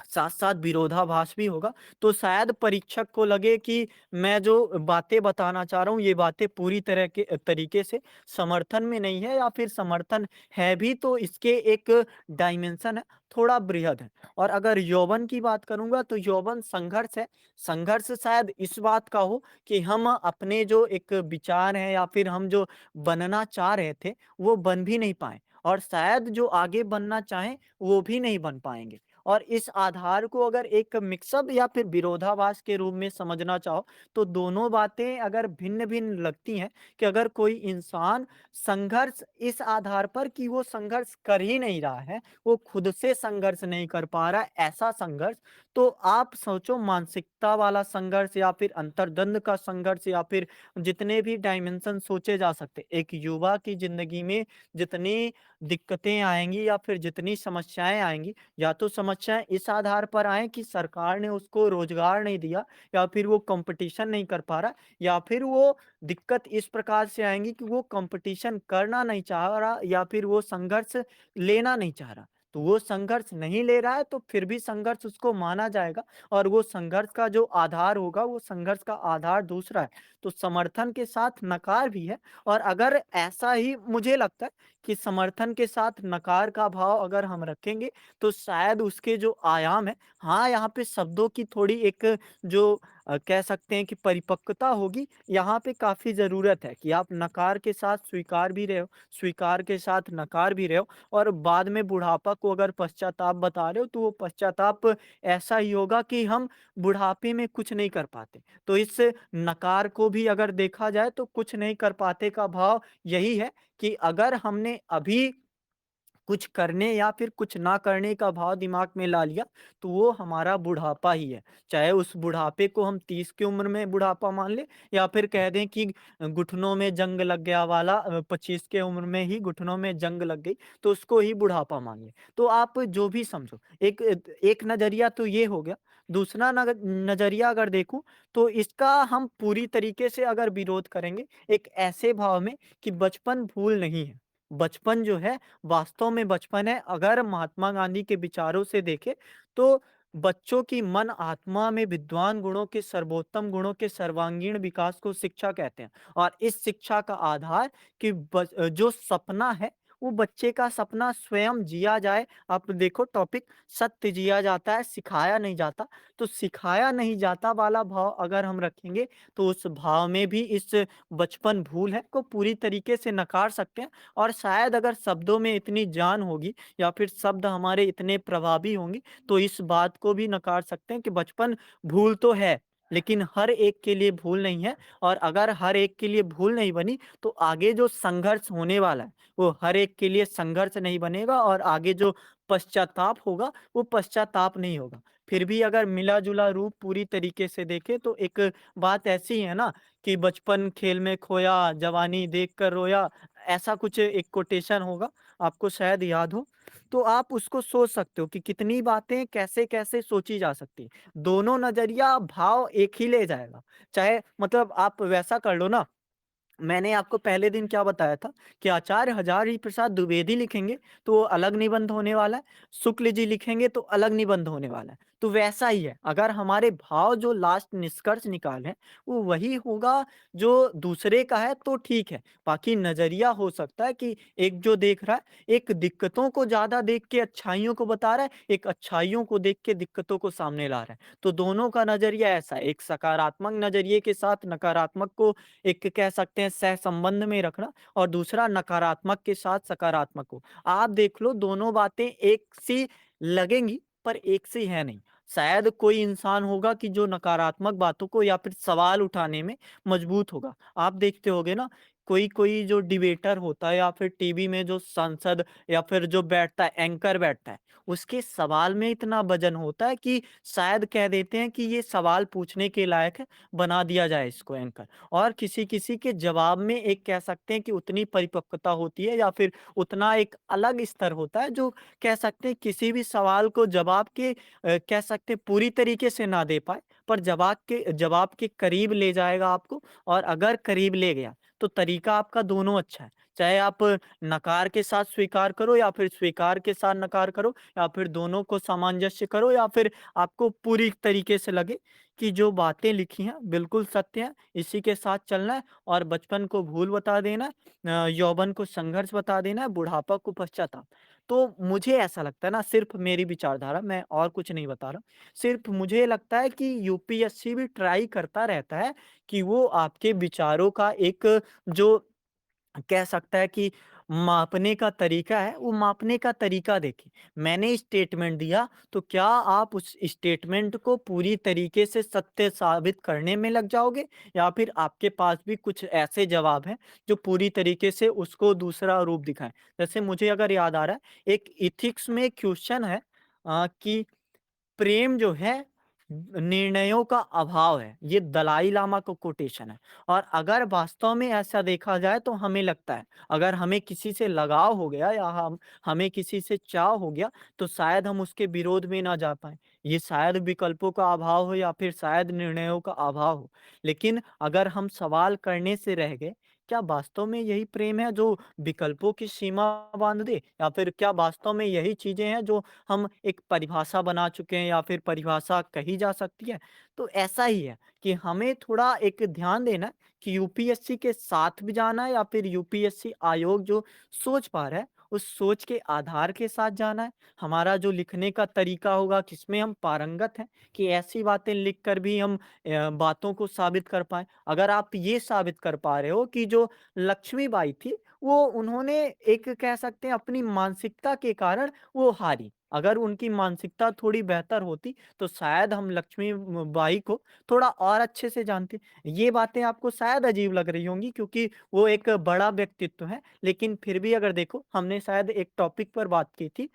साथ-साथ विरोधाभास भी होगा, तो शायद परीक्षक को लगे कि मैं जो बातें बताना चाह रहा हूँ, ये बातें पूरी तरह के तरीके से समर्थन में नहीं है या फिर समर्थन है भी तो इसके एक डायमेंशन है, थोड़ा बृहद है। और अगर यौवन की बात करूँगा तो यौवन संघर्ष है, संघर्ष शायद इस बात का हो कि हम अपने जो एक विचार हैं या फिर हम जो बनना चाह रहे थे, वो बन भी नहीं पाए और शायद जो आगे बनना चाहें, वो भी नहीं बन पाएँगे। और इस आधार को अगर एक मिक्सअप या फिर विरोधाभास के रूप में समझना चाहो, तो दोनों बातें अगर भिन्न-भिन्न लगती हैं कि अगर कोई इंसान संघर्ष इस आधार पर कि वो संघर्ष कर ही नहीं रहा है, वो खुद से संघर्ष नहीं कर पा रहा है, ऐसा संघर्ष, तो आप सोचो मानसिकता वाला संघर्ष या फिर अंतर्द्वंद का संघर्ष या फिर जितने भी डायमेंशन सोचे जा सकते हैं। एक युवा की ज़िंदगी में जितनी दिक्कतें आएँगी या फिर जितनी समस्याएँ आएँगी, या तो समस्याएँ इस आधार पर आएँ कि सरकार ने उसको रोज़गार नहीं दिया या फिर वो कॉम्पिटिशन नहीं कर पा रहा या फिर वो दिक्कत इस प्रकार से आएँगी कि वो कॉम्पिटिशन करना नहीं चाह रहा या फिर वो संघर्ष लेना नहीं चाह रहा। तो वो संघर्ष नहीं ले रहा है तो फिर भी संघर्ष उसको माना जाएगा और वो संघर्ष का जो आधार होगा वो संघर्ष का आधार दूसरा है। तो समर्थन के साथ नकार भी है और अगर ऐसा ही मुझे लगता है कि समर्थन के साथ नकार का भाव अगर हम रखेंगे तो शायद उसके जो आयाम है, हाँ, यहाँ पे शब्दों की थोड़ी एक जो कह सकते हैं कि परिपक्वता होगी, यहाँ पे काफ़ी ज़रूरत है कि आप नकार के साथ स्वीकार भी रहे हो, स्वीकार के साथ नकार भी रहे हो और बाद में बुढ़ापा को अगर पश्चाताप बता रहे हो, तो वो पश्चाताप ऐसा ही होगा कि हम बुढ़ापे में कुछ नहीं कर पाते। तो इस नकार को भी अगर देखा जाए तो कुछ नहीं कर पाते का भाव यही है कि अगर हमने अभी कुछ करने या फिर कुछ ना करने का भाव दिमाग में ला लिया, तो वो हमारा बुढ़ापा ही है। चाहे उस बुढ़ापे को हम 30 की उम्र में बुढ़ापा मान लें या फिर कह दें कि घुटनों में जंग लग गया वाला 25 की उम्र में ही घुटनों में जंग लग गई, तो उसको ही बुढ़ापा मान लें। तो आप जो भी समझो, एक नज़रिया तो ये हो गया। दूसरा नज़रिया अगर देखूँ, तो इसका हम पूरी तरीके से अगर विरोध करेंगे, एक ऐसे भाव में कि बचपन भूल नहीं है। बचपन जो है वास्तव में बचपन है। अगर महात्मा गांधी के विचारों से देखें तो बच्चों की मन आत्मा में विद्वान गुणों के सर्वोत्तम गुणों के सर्वांगीण विकास को शिक्षा कहते हैं और इस शिक्षा का आधार कि जो सपना है वो बच्चे का सपना स्वयं जिया जाए। आप देखो टॉपिक सत्य जिया जाता है, सिखाया नहीं जाता। तो सिखाया नहीं जाता वाला भाव अगर हम रखेंगे तो उस भाव में भी इस बचपन भूल है को पूरी तरीके से नकार सकते हैं और शायद अगर शब्दों में इतनी जान होगी या फिर शब्द हमारे इतने प्रभावी होंगे, तो इस बात को भी नकार सकते हैं कि बचपन भूल तो है, लेकिन हर एक के लिए भूल नहीं है और अगर हर एक के लिए भूल नहीं बनी, तो आगे जो संघर्ष होने वाला है, वो हर एक के लिए संघर्ष नहीं बनेगा और आगे जो पश्चाताप होगा, वो पश्चाताप नहीं होगा। फिर भी अगर मिला-जुला रूप पूरी तरीके से देखें, तो एक बात ऐसी है ना कि बचपन खेल में खोया, जवानी देख कर रोया, ऐसा कुछ एक कोटेशन होगा, आपको शायद याद हो। तो आप उसको सोच सकते हो कि कितनी बातें कैसे-कैसे सोची जा सकती हैं। दोनों नज़रिया भाव एक ही ले जाएगा। चाहे मतलब आप वैसा कर लो ना, मैंने आपको पहले दिन क्या बताया था कि आचार्य हजारी प्रसाद द्विवेदी लिखेंगे तो वो अलग निबंध होने वाला है, शुक्ल जी लिखेंगे तो अलग निबंध होने वाला है। तो वैसा ही है, अगर हमारे भाव जो लास्ट निष्कर्ष निकालें, वो वही होगा जो दूसरे का है तो ठीक है। बाकी नज़रिया हो सकता है कि एक जो देख रहा है, एक दिक्कतों को ज़्यादा देख के अच्छाइयों को बता रहा है, एक अच्छाइयों को देख के दिक्कतों को सामने ला रहा है। तो दोनों का नज़रिया ऐसा है, एक सकारात्मक नज़रिए के साथ नकारात्मक को एक कह सकते हैं सहसंबंध में रखना और दूसरा नकारात्मक के साथ सकारात्मक को। आप देख लो दोनों बातें एक सी लगेंगी पर एक सी है नहीं। शायद कोई इंसान होगा कि जो नकारात्मक बातों को या फिर सवाल उठाने में मजबूत होगा। आप देखते होंगे ना कोई-कोई जो डिबेटर होता है या फिर टीवी में जो सांसद या फिर जो बैठता है एंकर बैठता है, उसके सवाल में इतना वज़न होता है कि शायद कह देते हैं कि ये सवाल पूछने के लायक है, बना दिया जाए इसको एंकर। और किसी-किसी के जवाब में एक कह सकते हैं कि उतनी परिपक्वता होती है या फिर उतना एक अलग स्तर होता है जो कह सकते हैं किसी भी सवाल को जवाब के कह सकते हैं पूरी तरीके से ना दे पाए, पर जवाब के करीब ले जाएगा आपको और अगर करीब ले गया, तो तरीका आपका दोनों अच्छा है। चाहे आप नकार के साथ स्वीकार करो या फिर स्वीकार के साथ नकार करो या फिर दोनों को सामंजस्य करो या फिर आपको पूरी तरीके से लगे कि जो बातें लिखी हैं बिल्कुल सत्य हैं, इसी के साथ चलना है और बचपन को भूल बता देना है, यौवन को संघर्ष बता देना है, बुढ़ापा को पश्चाताप। तो मुझे ऐसा लगता है ना सिर्फ़ मेरी विचारधारा, मैं और कुछ नहीं बता रहा, सिर्फ़ मुझे लगता है कि यूपीएससी भी ट्राई करता रहता है कि वो आपके विचारों का एक जो कह सकता है कि मापने का तरीका है, वो मापने का तरीका देखें। मैंने स्टेटमेंट दिया, तो क्या आप उस स्टेटमेंट को पूरी तरीके से सत्य साबित करने में लग जाओगे? या फिर आपके पास भी कुछ ऐसे जवाब हैं, जो पूरी तरीके से उसको दूसरा रूप दिखाएँ? जैसे मुझे अगर याद आ रहा है, एक एथिक्स में क्वेश्चन है कि प्रेम जो है निर्णयों का अभाव है। ये दलाई लामा का कोटेशन है और अगर वास्तव में ऐसा देखा जाए तो हमें लगता है अगर हमें किसी से लगाव हो गया या हमें किसी से चाव हो गया तो शायद हम उसके विरोध में ना जा पाए। ये शायद विकल्पों का अभाव हो या फिर शायद निर्णयों का अभाव हो। लेकिन अगर हम सवाल करने से रह गए, क्या वास्तव में यही प्रेम है जो विकल्पों की सीमा बाँध दे? या फिर क्या वास्तव में यही चीज़ें हैं जो हम एक परिभाषा बना चुके हैं या फिर परिभाषा कही जा सकती है। तो ऐसा ही है कि हमें थोड़ा एक ध्यान देना है कि यूपीएससी के साथ भी जाना है या फिर यूपीएससी आयोग जो सोच पा रहा है, उस सोच के आधार के साथ जाना है। हमारा जो लिखने का तरीका होगा, किसमें हम पारंगत हैं कि ऐसी बातें लिख कर भी हम बातों को साबित कर पाएँ। अगर आप ये साबित कर पा रहे हो कि जो लक्ष्मीबाई थी, वो उन्होंने एक कह सकते हैं अपनी मानसिकता के कारण वो हारी। अगर उनकी मानसिकता थोड़ी बेहतर होती, तो शायद हम लक्ष्मी बाई को थोड़ा और अच्छे से जानते। ये बातें आपको शायद अजीब लग रही होंगी क्योंकि वो एक बड़ा व्यक्तित्व है, लेकिन फिर भी अगर देखो हमने शायद एक टॉपिक पर बात की थी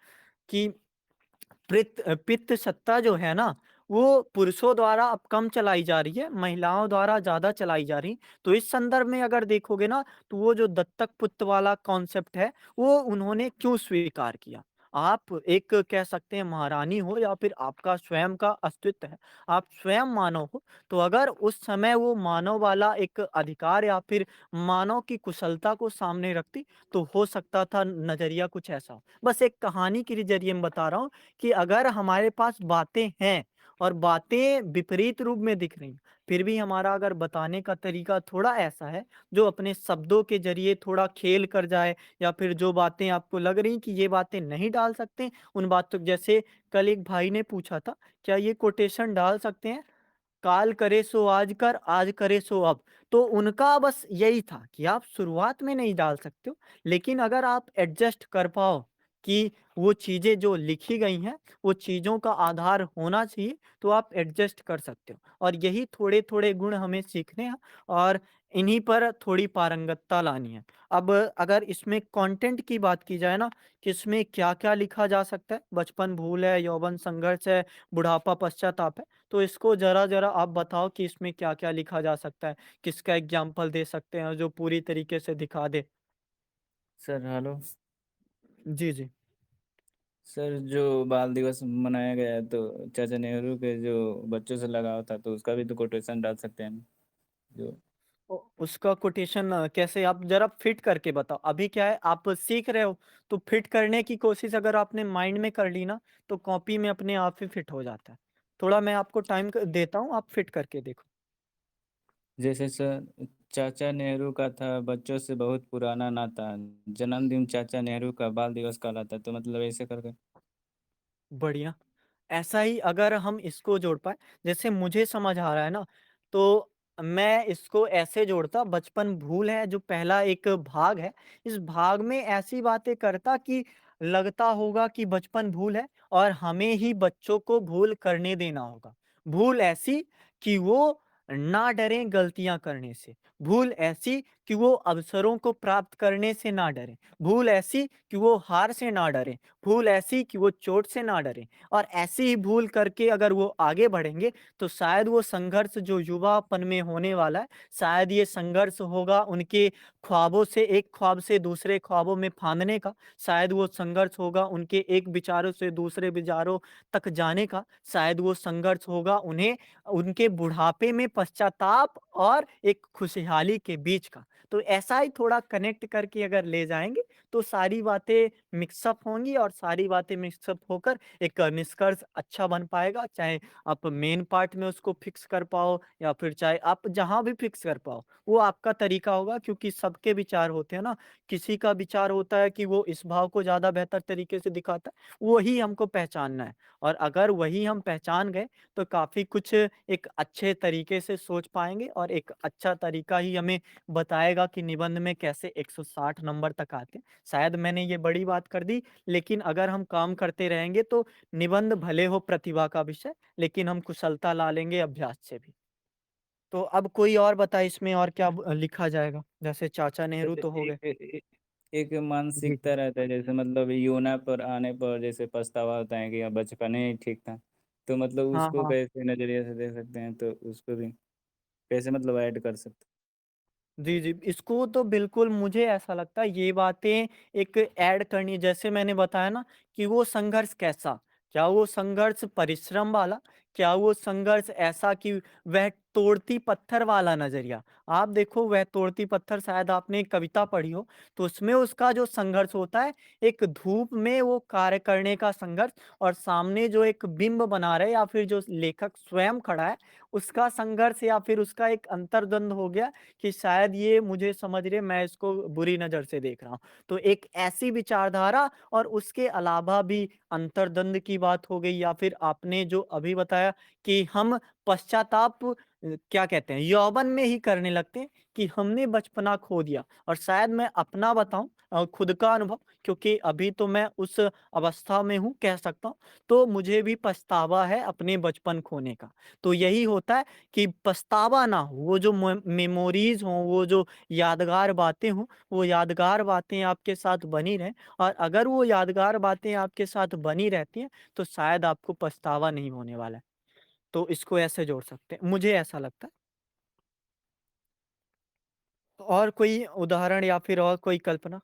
कि पित्त सत्ता जो है ना, वो पुरुषों द्वारा अब कम चलाई जा रही है, महिलाओं द्वारा ज़्यादा चलाई जा रही। तो इस संदर्भ में अगर देखोगे ना, तो वो जो दत्तक पुत्र वाला कॉन्सेप्ट है, वो उन्होंने क्यों स्वीकार किया? आप एक कह सकते हैं महारानी हो या फिर आपका स्वयं का अस्तित्व है, आप स्वयं मानव हो, तो अगर उस समय वो मानव वाला एक अधिकार या फिर मानव की कुशलता को सामने रखती, तो हो सकता था नज़रिया कुछ ऐसा हो। बस एक कहानी के ज़रिए मैं बता रहा हूँ कि अगर हमारे पास बातें हैं और बातें विपरीत रूप में दिख रही हैं, फिर भी हमारा अगर बताने का तरीका थोड़ा ऐसा है, जो अपने शब्दों के ज़रिए थोड़ा खेल कर जाए या फिर जो बातें आपको लग रही कि ये बातें नहीं डाल सकते, उन बातों जैसे कल एक भाई ने पूछा था, क्या ये कोटेशन डाल सकते हैं? काल करे सो आज कर, आज करे सो अब। तो उनका बस यही था कि आप शुरुआत में नहीं डाल सकते हो, लेकिन अगर आप एडजस्ट कर पाओ कि वो चीज़ें जो लिखी गई हैं, वो चीज़ों का आधार होना चाहिए, तो आप एडजस्ट कर सकते हो। और यही थोड़े-थोड़े गुण हमें सीखने हैं और इन्हीं पर थोड़ी पारंगतता लानी है। अब अगर इसमें कंटेंट की बात की जाए ना, कि इसमें क्या-क्या लिखा जा सकता है? बचपन भूल है, यौवन संघर्ष है, बुढ़ापा पश्चाताप है। तो इसको ज़रा-ज़रा आप बताओ कि इसमें क्या-क्या लिखा जा सकता है? किसका एग्ज़ाम्पल दे सकते हैं जो पूरी तरीके से दिखा दे? Sir hello. जी, जी। सर जो बाल दिवस मनाया गया है तो चाचा नेहरू के जो बच्चों से लगाव था तो उसका भी तो कोटेशन डाल सकते हैं हम, जो उसका कोटेशन कैसे आप ज़रा फिट करके बताओ? अभी क्या है आप सीख रहे हो, तो फिट करने की कोशिश अगर आपने माइंड में कर ली ना, तो कॉपी में अपने आप ही फिट हो जाता है। थोड़ा मैं आपको टाइम क देता हूँ, आप फिट करके देखो। जैसे सर चाचा नेहरू का था बच्चों से बहुत पुराना नाता, जन्मदिन चाचा नेहरू का बाल दिवस कहलाता, तो मतलब ऐसे करके बढ़िया। ऐसा ही अगर हम इसको जोड़ पाएँ, जैसे मुझे समझ आ रहा है ना, तो मैं इसको ऐसे जोड़ता बचपन भूल है जो पहला एक भाग है, इस भाग में ऐसी बातें करता कि लगता होगा कि बचपन भूल है और हमें ही बच्चों को भूल करने देना होगा। भूल ऐसी कि वो ना डरें गलतियाँ करने से, भूल ऐसी कि वो अवसरों को प्राप्त करने से ना डरें, भूल ऐसी कि वो हार से ना डरें, भूल ऐसी कि वो चोट से ना डरें। और ऐसी ही भूल करके अगर वो आगे बढ़ेंगे, तो शायद वो संघर्ष जो युवापन में होने वाला है, शायद ये संघर्ष होगा उनके ख्वाबों से एक ख्वाब से दूसरे ख्वाबों में फांदने का, शायद वो संघर्ष होगा उनके एक विचारों से दूसरे विचारों तक जाने का, शायद वो संघर्ष होगा उन्हें उनके बुढ़ापे में पश्चाताप और एक खुशहाली के बीच का। तो ऐसा ही थोड़ा कनेक्ट करके अगर ले जाएँगे, तो सारी बातें मिक्सअप होंगी और सारी बातें मिक्सअप होकर एक निष्कर्ष अच्छा बन पाएगा, चाहे आप मेन पार्ट में उसको फिक्स कर पाओ या फिर चाहे आप जहाँ भी फिक्स कर पाओ, वो आपका तरीका होगा क्योंकि सबके विचार होते हैं ना, किसी का विचार होता है कि वो इस भाव को ज़्यादा बेहतर तरीके से दिखाता है, वही हमको पहचानना है और अगर वही हम पहचान गए, तो काफ़ी कुछ एक अच्छे तरीके से सोच पाएँगे और एक अच्छा तरीका ही हमें बताएगा कि निबंध में कैसे 160 नंबर तक आते हैं। शायद मैंने ये बड़ी बात कर दी, लेकिन अगर हम काम करते रहेंगे तो निबंध भले हो प्रतिभा का विषय, लेकिन हम कुशलता ला लेंगे अभ्यास से भी। तो अब कोई और बताए इसमें और क्या लिखा जाएगा? जैसे चाचा नेहरू जैसे तो हो गए। एक जी, मानसिकता रहता है, जैसे मतलब यूना पर आने पर जैसे पछतावा होता है कि अब बचपन ही ठीक था, तो मतलब हाँ, उसको हाँ। कैसे नज़रिए से देख सकते हैं, तो उसको भी कैसे मतलब ऐड कर सकते जी, जी। इसको तो बिल्कुल मुझे ऐसा लगता है ये बातें एक ऐड करनी जैसे मैंने बताया ना कि वो संघर्ष कैसा? क्या वो संघर्ष परिश्रम वाला क्या वो संघर्ष ऐसा कि वह तोड़ती पत्थर वाला नज़रिया, आप देखो वह तोड़ती पत्थर शायद आपने एक कविता पढ़ी हो, तो उसमें उसका जो संघर्ष होता है, एक धूप में वो कार्य करने का संघर्ष और सामने जो एक बिंब बना रहे या फिर जो लेखक स्वयं खड़ा है, उसका संघर्ष या फिर उसका एक अंतर्द्वंद हो गया कि शायद ये मुझे समझ रहे, मैं इसको बुरी नज़र से देख रहा हूँ। तो एक ऐसी विचारधारा और उसके अलावा भी अंतर्द्वंद की बात हो गई या फिर आपने जो अभी बताया कि हम पश्चाताप क्या कहते हैं यौवन में ही करने लगते हैं कि हमने बचपना खो दिया और शायद मैं अपना बताऊं खुद का अनुभव क्योंकि अभी तो मैं उस अवस्था में हूं कह सकता हूं तो मुझे भी पछतावा है अपने बचपन खोने का। तो यही होता है कि पछतावा ना हो, वो जो मेमोरीज हों, वो जो यादगार बातें हों, वो यादगार बातें आपके साथ बनी रहें और अगर वो यादगार बातें आपके साथ बनी रहती हैं, तो शायद आपको पछतावा नहीं होने वाला है। तो इसको ऐसे जोड़ सकते हैं, मुझे ऐसा लगता है। और कोई उदाहरण या फिर और कोई कल्पना?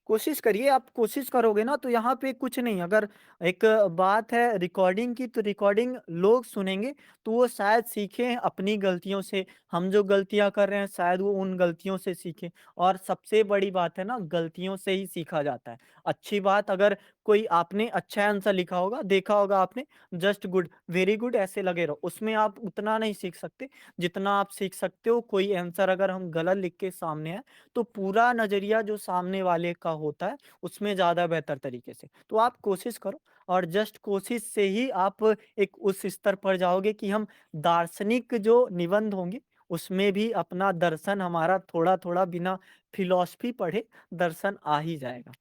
कोशिश करिए, आप कोशिश करोगे ना तो यहाँ पे कुछ नहीं, अगर एक बात है रिकॉर्डिंग की तो रिकॉर्डिंग लोग सुनेंगे तो वो शायद सीखें अपनी गलतियों से। हम जो गलतियाँ कर रहे हैं शायद वो उन गलतियों से सीखें और सबसे बड़ी बात है ना गलतियों से ही सीखा जाता है। अच्छी बात अगर कोई आपने अच्छा आंसर लिखा होगा, देखा होगा आपने जस्ट गुड, वेरी गुड ऐसे लगे रहो, उसमें आप उतना नहीं सीख सकते जितना आप सीख सकते हो कोई आंसर अगर हम गलत लिख के सामने है तो पूरा नज़रिया जो सामने वाले का होता है, उसमें ज़्यादा बेहतर तरीके से। तो आप कोशिश करो और जस्ट कोशिश से ही आप एक उस स्तर पर जाओगे कि हम दार्शनिक जो निबंध होंगे, उसमें भी अपना दर्शन हमारा थोड़ा-थोड़ा बिना फिलॉसफी पढ़े दर्शन आ ही जाएगा।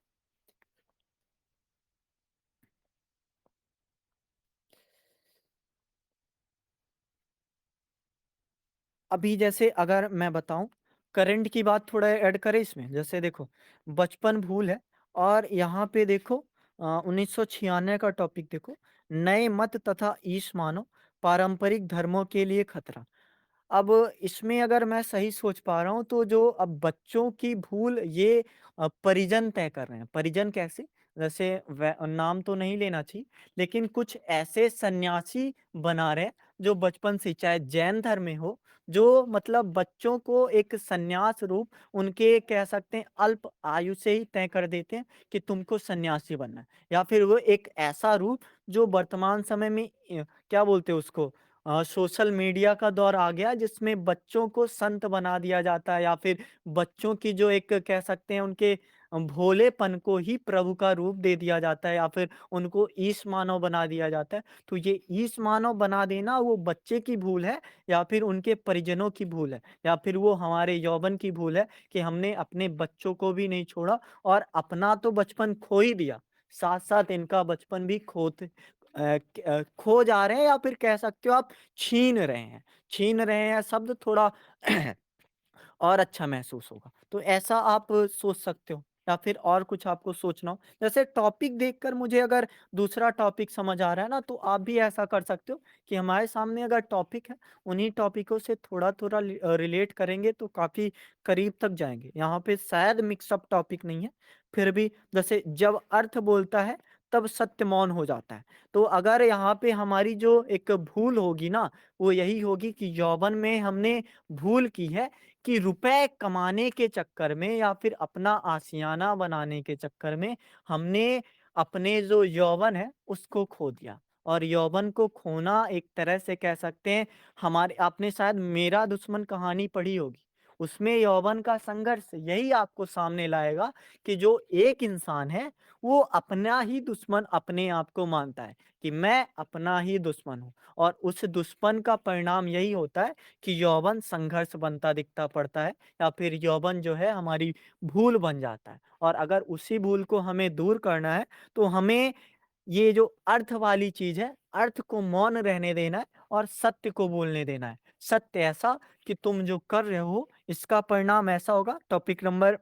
अभी जैसे अगर मैं बताऊँ, करंट की बात थोड़ा ऐड करें इसमें, जैसे देखो बचपन भूल है और यहाँ पे देखो 1996 का टॉपिक देखो, नए मत तथा ईश मानो, पारंपरिक धर्मों के लिए खतरा। अब इसमें अगर मैं सही सोच पा रहा हूँ तो जो अब बच्चों की भूल ये परिजन तय कर रहे हैं। परिजन कैसे? जैसे नाम तो नहीं लेना चाहिए, लेकिन कुछ ऐसे सन्यासी बना रहे हैं जो बचपन से चाहे जैन धर्म में हो, जो मतलब बच्चों को एक सन्यास रूप उनके कह सकते हैं अल्प आयु से ही तय कर देते हैं कि तुमको सन्यासी बनना है। या फिर वो एक ऐसा रूप जो वर्तमान समय में क्या बोलते हैं उसको सोशल मीडिया का दौर आ गया जिसमें बच्चों को संत बना दिया जाता है या फिर बच्चों की जो एक कह सकते हैं उनके भोलेपन को ही प्रभु का रूप दे दिया जाता है या फिर उनको ईश मानव बना दिया जाता है। तो ये ईश मानव बना देना वो बच्चे की भूल है या फिर उनके परिजनों की भूल है या फिर वो हमारे यौवन की भूल है कि हमने अपने बच्चों को भी नहीं छोड़ा और अपना तो बचपन खो ही दिया, साथ-साथ इनका बचपन भी खो जा रहे हैं या फिर कह सकते हो आप छीन रहे हैं। छीन रहे हैं शब्द थोड़ा और अच्छा महसूस होगा। तो ऐसा आप सोच सकते हो या फिर और कुछ आपको सोचना हो। जैसे टॉपिक देखकर मुझे अगर दूसरा टॉपिक समझ आ रहा है ना, तो आप भी ऐसा कर सकते हो कि हमारे सामने अगर टॉपिक है, उन्हीं टॉपिकों से थोड़ा-थोड़ा रिलेट करेंगे तो काफ़ी करीब तक जाएँगे। यहाँ पे शायद मिक्स अप टॉपिक नहीं है, फिर भी जैसे जब अर्थ बोलता है, तब सत्य मौन हो जाता है। तो अगर यहाँ पे हमारी जो एक भूल होगी ना, वो यही होगी कि यौवन में हमने भूल की है कि रुपए कमाने के चक्कर में या फिर अपना आशियाना बनाने के चक्कर में हमने अपने जो यौवन है उसको खो दिया। और यौवन को खोना एक तरह से कह सकते हैं हमारे आपने शायद मेरा दुश्मन कहानी पढ़ी होगी। उसमें यौवन का संघर्ष यही आपको सामने लाएगा कि जो एक इंसान है वो अपना ही दुश्मन अपने आप को मानता है कि मैं अपना ही दुश्मन हूँ और उस दुश्मन का परिणाम यही होता है कि यौवन संघर्ष बनता दिखता पड़ता है या फिर यौवन जो है हमारी भूल बन जाता है और अगर उसी भूल को हमें दूर करना है तो हमें ये जो अर्थ वाली चीज है अर्थ को मौन रहने देना है और सत्य को बोलने देना है। सत्य ऐसा कि तुम जो कर रहे हो इसका परिणाम ऐसा होगा। टॉपिक नंबर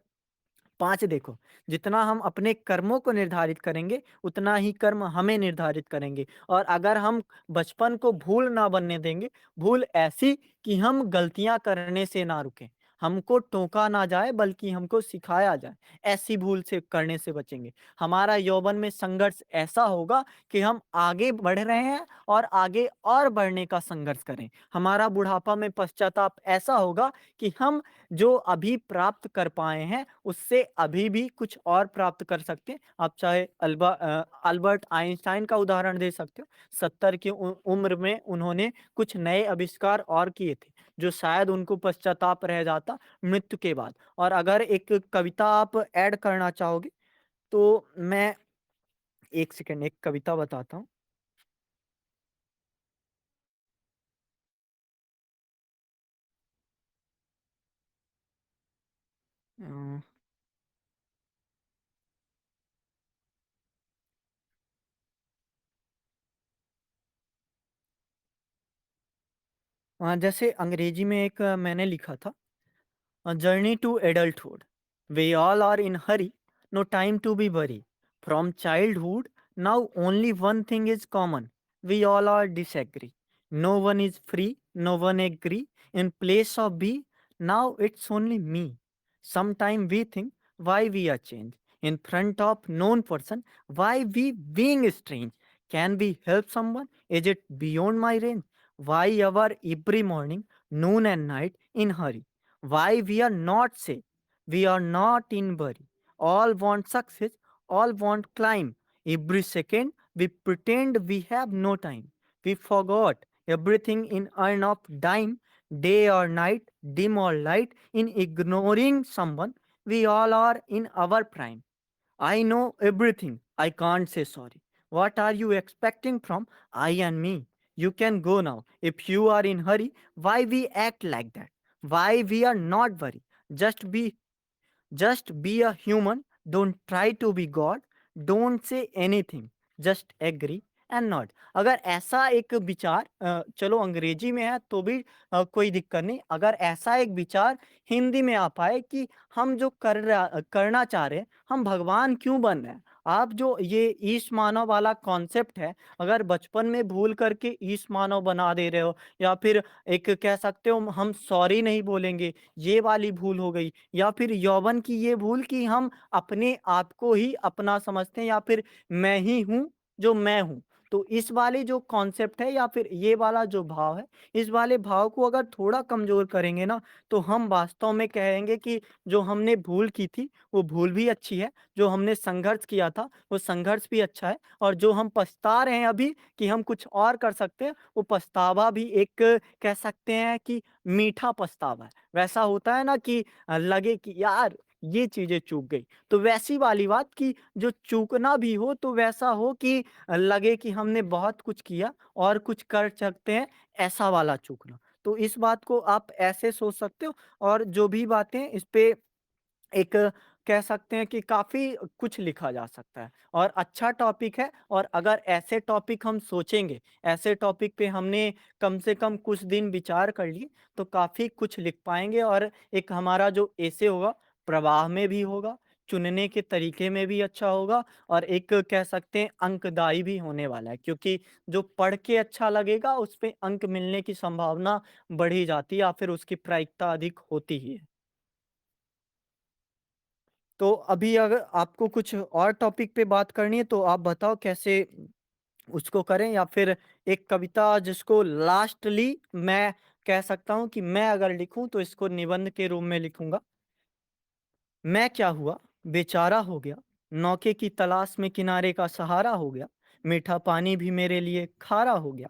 5 देखो, जितना हम अपने कर्मों को निर्धारित करेंगे, उतना ही कर्म हमें निर्धारित करेंगे और अगर हम बचपन को भूल ना बनने देंगे, भूल ऐसी कि हम गलतियाँ करने से ना रुकें। हमको टोका ना जाए बल्कि हमको सिखाया जाए, ऐसी भूल से करने से बचेंगे। हमारा यौवन में संघर्ष ऐसा होगा कि हम आगे बढ़ रहे हैं और आगे और बढ़ने का संघर्ष करें। हमारा बुढ़ापा में पश्चाताप ऐसा होगा कि हम जो अभी प्राप्त कर पाए हैं, उससे अभी भी कुछ और प्राप्त कर सकते हैं। आप चाहे अल्बर्ट आइंस्टाइन का उदाहरण दे सकते हो। 70 की उम्र में उन्होंने कुछ नए आविष्कार और किए थे, जो शायद उनको पश्चाताप रह जाता मृत्यु के बाद। और अगर एक कविता आप ऐड करना चाहोगे, तो मैं 1 सेकंड एक कविता बताता हूँ। अ जैसे अंग्रेजी में एक मैंने लिखा था, A journey to adulthood. We all are in hurry, no time to be worried. From childhood, now only one thing is common. We all are disagree. No one is free, no one agree. In place of be, now it's only me. Sometime we think why we are changed. In front of known person, why we being strange. Can we help someone? Is it beyond my range? Why our every morning, noon and night in hurry? Why we are not safe? We are not in worry. All want success, all want climb. Every second we pretend we have no time. We forgot everything in earn of dime, day or night, dim or light, in ignoring someone. We all are in our prime. I know everything. I can't say sorry. What are you expecting from I and me? You can go now. If you are in hurry, why we act like that? Why we are not worried? Just be a human. Don't try to be God. Don't say anything. Just agree and not. अगर ऐसा एक विचार चलो अंग्रेजी में है तो भी कोई दिक्कत नहीं। अगर ऐसा एक विचार हिंदी में आ पाए कि हम जो करना चाह रहे हैं, हम भगवान क्यों बन रहे हैं। आप जो ये ईश मानव वाला कॉन्सेप्ट है, अगर बचपन में भूल करके ईश मानव बना दे रहे हो, या फिर एक कह सकते हो हम सॉरी नहीं बोलेंगे, ये वाली भूल हो गई। या फिर यौवन की ये भूल कि हम अपने आप को ही अपना समझते हैं, या फिर मैं ही हूँ जो मैं हूँ। तो इस वाले जो कॉन्सेप्ट है, या फिर ये वाला जो भाव है, इस वाले भाव को अगर थोड़ा कमज़ोर करेंगे ना, तो हम वास्तव में कहेंगे कि जो हमने भूल की थी, वो भूल भी अच्छी है, जो हमने संघर्ष किया था, वो संघर्ष भी अच्छा है, और जो हम पछता रहे हैं अभी कि हम कुछ और कर सकते हैं, वो पछतावा भी एक कह सकते हैं कि मीठा पछतावा है। वैसा होता है ना कि लगे कि यार ये चीज़ें चूक गई। तो वैसी वाली बात कि जो चूकना भी हो तो वैसा हो कि लगे कि हमने बहुत कुछ किया और कुछ कर सकते हैं, ऐसा वाला चूकना। तो इस बात को आप ऐसे सोच सकते हो, और जो भी बातें इस पे एक कह सकते हैं कि काफ़ी कुछ लिखा जा सकता है, और अच्छा टॉपिक है। और अगर ऐसे टॉपिक हम सोचेंगे, ऐसे टॉपिक पे हमने कम से कम कुछ दिन विचार कर लिए, तो काफ़ी कुछ लिख पाएँगे, और एक हमारा जो एसे होगा, प्रवाह में भी होगा, चुनने के तरीके में भी अच्छा होगा, और एक कह सकते हैं अंकदायी भी होने वाला है, क्योंकि जो पढ़ के अच्छा लगेगा, उस पे अंक मिलने की संभावना बढ़ ही जाती है, या फिर उसकी प्रायिकता अधिक होती ही है। तो अभी अगर आपको कुछ और टॉपिक पे बात करनी है तो आप बताओ कैसे उसको करें, या फिर एक कविता जिसको लास्टली मैं कह सकता हूँ कि मैं अगर लिखूं तो इसको निबंध के रूप में लिखूंगा। मैं क्या हुआ, बेचारा हो गया, नौके की तलाश में किनारे का सहारा हो गया, मीठा पानी भी मेरे लिए खारा हो गया,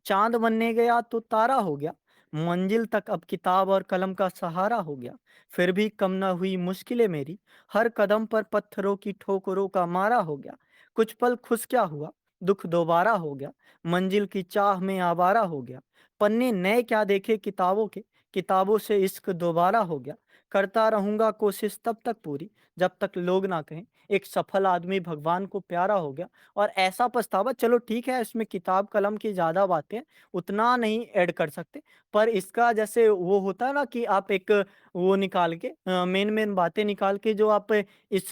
चांद बनने गया तो तारा हो गया, मंजिल तक अब किताब और कलम का सहारा हो गया, फिर भी कम न हुई मुश्किलें मेरी, हर कदम पर पत्थरों की ठोकरों का मारा हो गया, कुछ पल खुश क्या हुआ, दुख दोबारा हो गया, मंजिल की चाह में आवारा हो गया, पन्ने नए क्या देखे किताबों के, किताबों से इश्क दोबारा हो गया, करता रहूँगा कोशिश तब तक पूरी, जब तक लोग ना कहें, एक सफल आदमी भगवान को प्यारा हो गया। और ऐसा पछतावा, चलो ठीक है, इसमें किताब कलम की ज़्यादा बातें हैं, उतना नहीं ऐड कर सकते। पर इसका जैसे वो होता है ना कि आप एक वो निकाल के मेन-मेन बातें निकाल के जो आप इस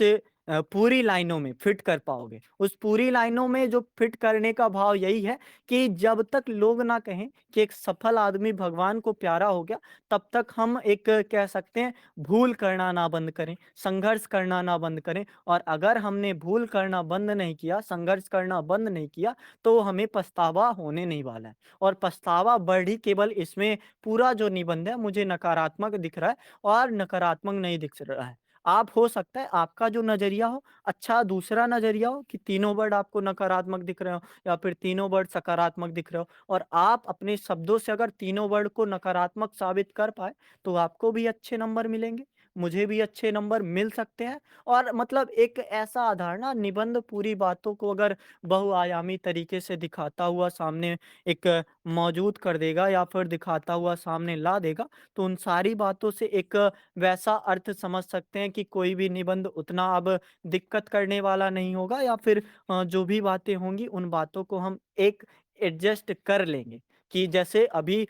पूरी लाइनों में फिट कर पाओगे। उस पूरी लाइनों में जो फिट करने का भाव यही है कि जब तक लोग ना कहें कि एक सफल आदमी भगवान को प्यारा हो गया, तब तक हम एक कह सकते हैं भूल करना ना बंद करें, संघर्ष करना ना बंद करें। और अगर हमने भूल करना बंद नहीं किया, संघर्ष करना बंद नहीं किया, तो हमें पछतावा होने नहीं वाला है। और पछतावा वर्ड ही केवल इसमें पूरा जो निबंध है मुझे नकारात्मक दिख रहा है और नकारात्मक नहीं दिख रहा है। आप हो सकता है आपका जो नज़रिया हो अच्छा दूसरा नज़रिया हो कि तीनों वर्ड आपको नकारात्मक दिख रहे हो या फिर तीनों वर्ड सकारात्मक दिख रहे हो, और आप अपने शब्दों से अगर तीनों वर्ड को नकारात्मक साबित कर पाए, तो आपको भी अच्छे नंबर मिलेंगे, मुझे भी अच्छे नंबर मिल सकते हैं। और मतलब एक ऐसा आधार ना निबंध पूरी बातों को अगर बहुआयामी तरीके से दिखाता हुआ सामने एक मौजूद कर देगा या फिर दिखाता हुआ सामने ला देगा, तो उन सारी बातों से एक वैसा अर्थ समझ सकते हैं कि कोई भी निबंध उतना अब दिक्कत करने वाला नहीं होगा, या फिर जो भी बातें होंगी उन बातों को हम एक एडजस्ट कर लेंगे। कि जैसे अभी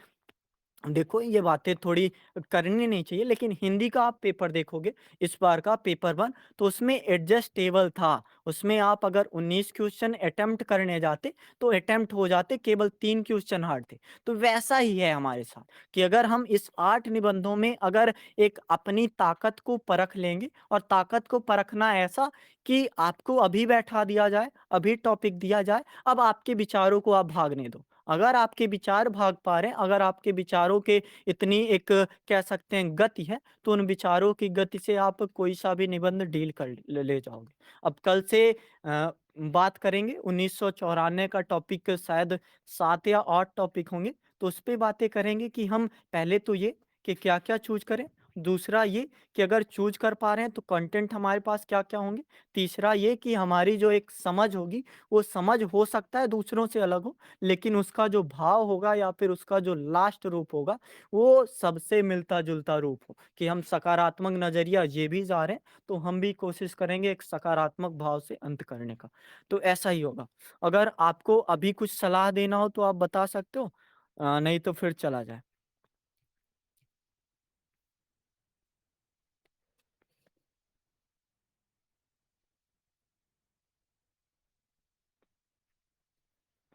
देखो ये बातें थोड़ी करनी नहीं चाहिए, लेकिन हिंदी का आप पेपर देखोगे, इस बार का पेपर 1, तो उसमें एडजस्टेबल था। उसमें आप अगर 19 क्वेश्चन अटेम्प्ट करने जाते, तो अटेम्प्ट हो जाते, केवल 3 क्वेश्चन हार्ड थे। तो वैसा ही है हमारे साथ कि अगर हम इस 8 निबंधों में अगर एक अपनी ताकत को परख लेंगे, और ताकत को परखना ऐसा कि आपको अभी बैठा दिया जाए, अभी टॉपिक दिया जाए, अब आपके विचारों को आप भागने दो। अगर आपके विचार भाग पा रहे हैं, अगर आपके विचारों के इतनी एक कह सकते हैं गति है, तो उन विचारों की गति से आप कोई सा भी निबंध डील कर ले जाओगे। अब कल से बात करेंगे 1994 का टॉपिक, शायद 7 या 8 टॉपिक होंगे, तो उस पे बातें करेंगे कि हम पहले तो ये कि क्या-क्या चूज़ करें, दूसरा ये कि अगर चूज़ कर पा रहे हैं तो कंटेंट हमारे पास क्या-क्या होंगे, तीसरा ये कि हमारी जो एक समझ होगी, वो समझ हो सकता है दूसरों से अलग हो, लेकिन उसका जो भाव होगा या फिर उसका जो लास्ट रूप होगा, वो सबसे मिलता-जुलता रूप हो। कि हम सकारात्मक नज़रिया ये भी जा रहे हैं, तो हम भी कोशिश करेंगे एक सकारात्मक भाव से अंत करने का। तो ऐसा ही होगा। अगर आपको अभी कुछ सलाह देना हो तो आप बता सकते हो? नहीं तो फिर चला जाए।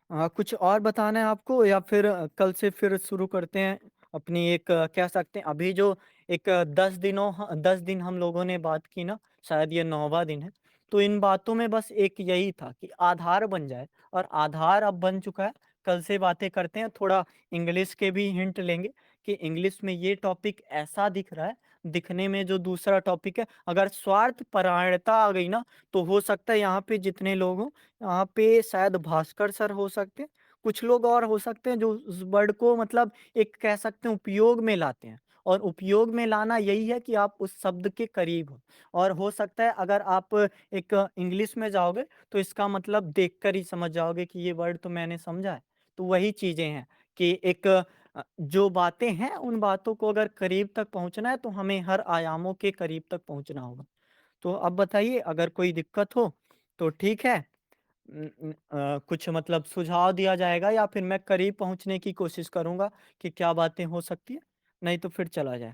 कुछ और बताना है आपको, या फिर कल से फिर शुरू करते हैं अपनी एक कह सकते हैं अभी जो एक 10 दिन हम लोगों ने बात की ना, शायद ये 9वाँ दिन है। तो इन बातों में बस एक यही था कि आधार बन जाए, और आधार अब बन चुका है। कल से बातें करते हैं, थोड़ा इंग्लिश के भी हिंट लेंगे कि इंग्लिश में ये टॉपिक ऐसा दिख रहा है, दिखने में जो दूसरा टॉपिक है, अगर स्वार्थपरायणता आ गई ना, तो हो सकता है यहाँ पे जितने लोग हों, यहाँ पे शायद भास्कर सर हो सकते हैं, कुछ लोग और हो सकते हैं जो उस वर्ड को मतलब एक कह सकते हैं उपयोग में लाते हैं। और उपयोग में लाना यही है कि आप उस शब्द के करीब हो। और हो सकता है अगर आप एक इंग्लिश में जाओगे, तो इसका मतलब देखकर ही समझ जाओगे कि ये वर्ड तो मैंने समझा है। तो वही चीज़ें हैं कि एक जो बातें हैं उन बातों को अगर करीब तक पहुँचना है, तो हमें हर आयामों के करीब तक पहुँचना होगा। तो अब बताइए, अगर कोई दिक्कत हो तो ठीक है। कुछ मतलब सुझाव दिया जाएगा, या फिर मैं करीब पहुँचने की कोशिश करूँगा कि क्या बातें हो सकती हैं, नहीं तो फिर चला जाए।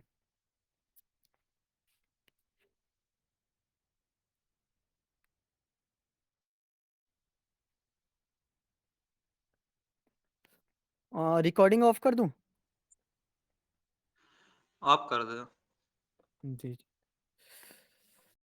रिकॉर्डिंग ऑफ कर दूँ? आप कर दो। जी, जी।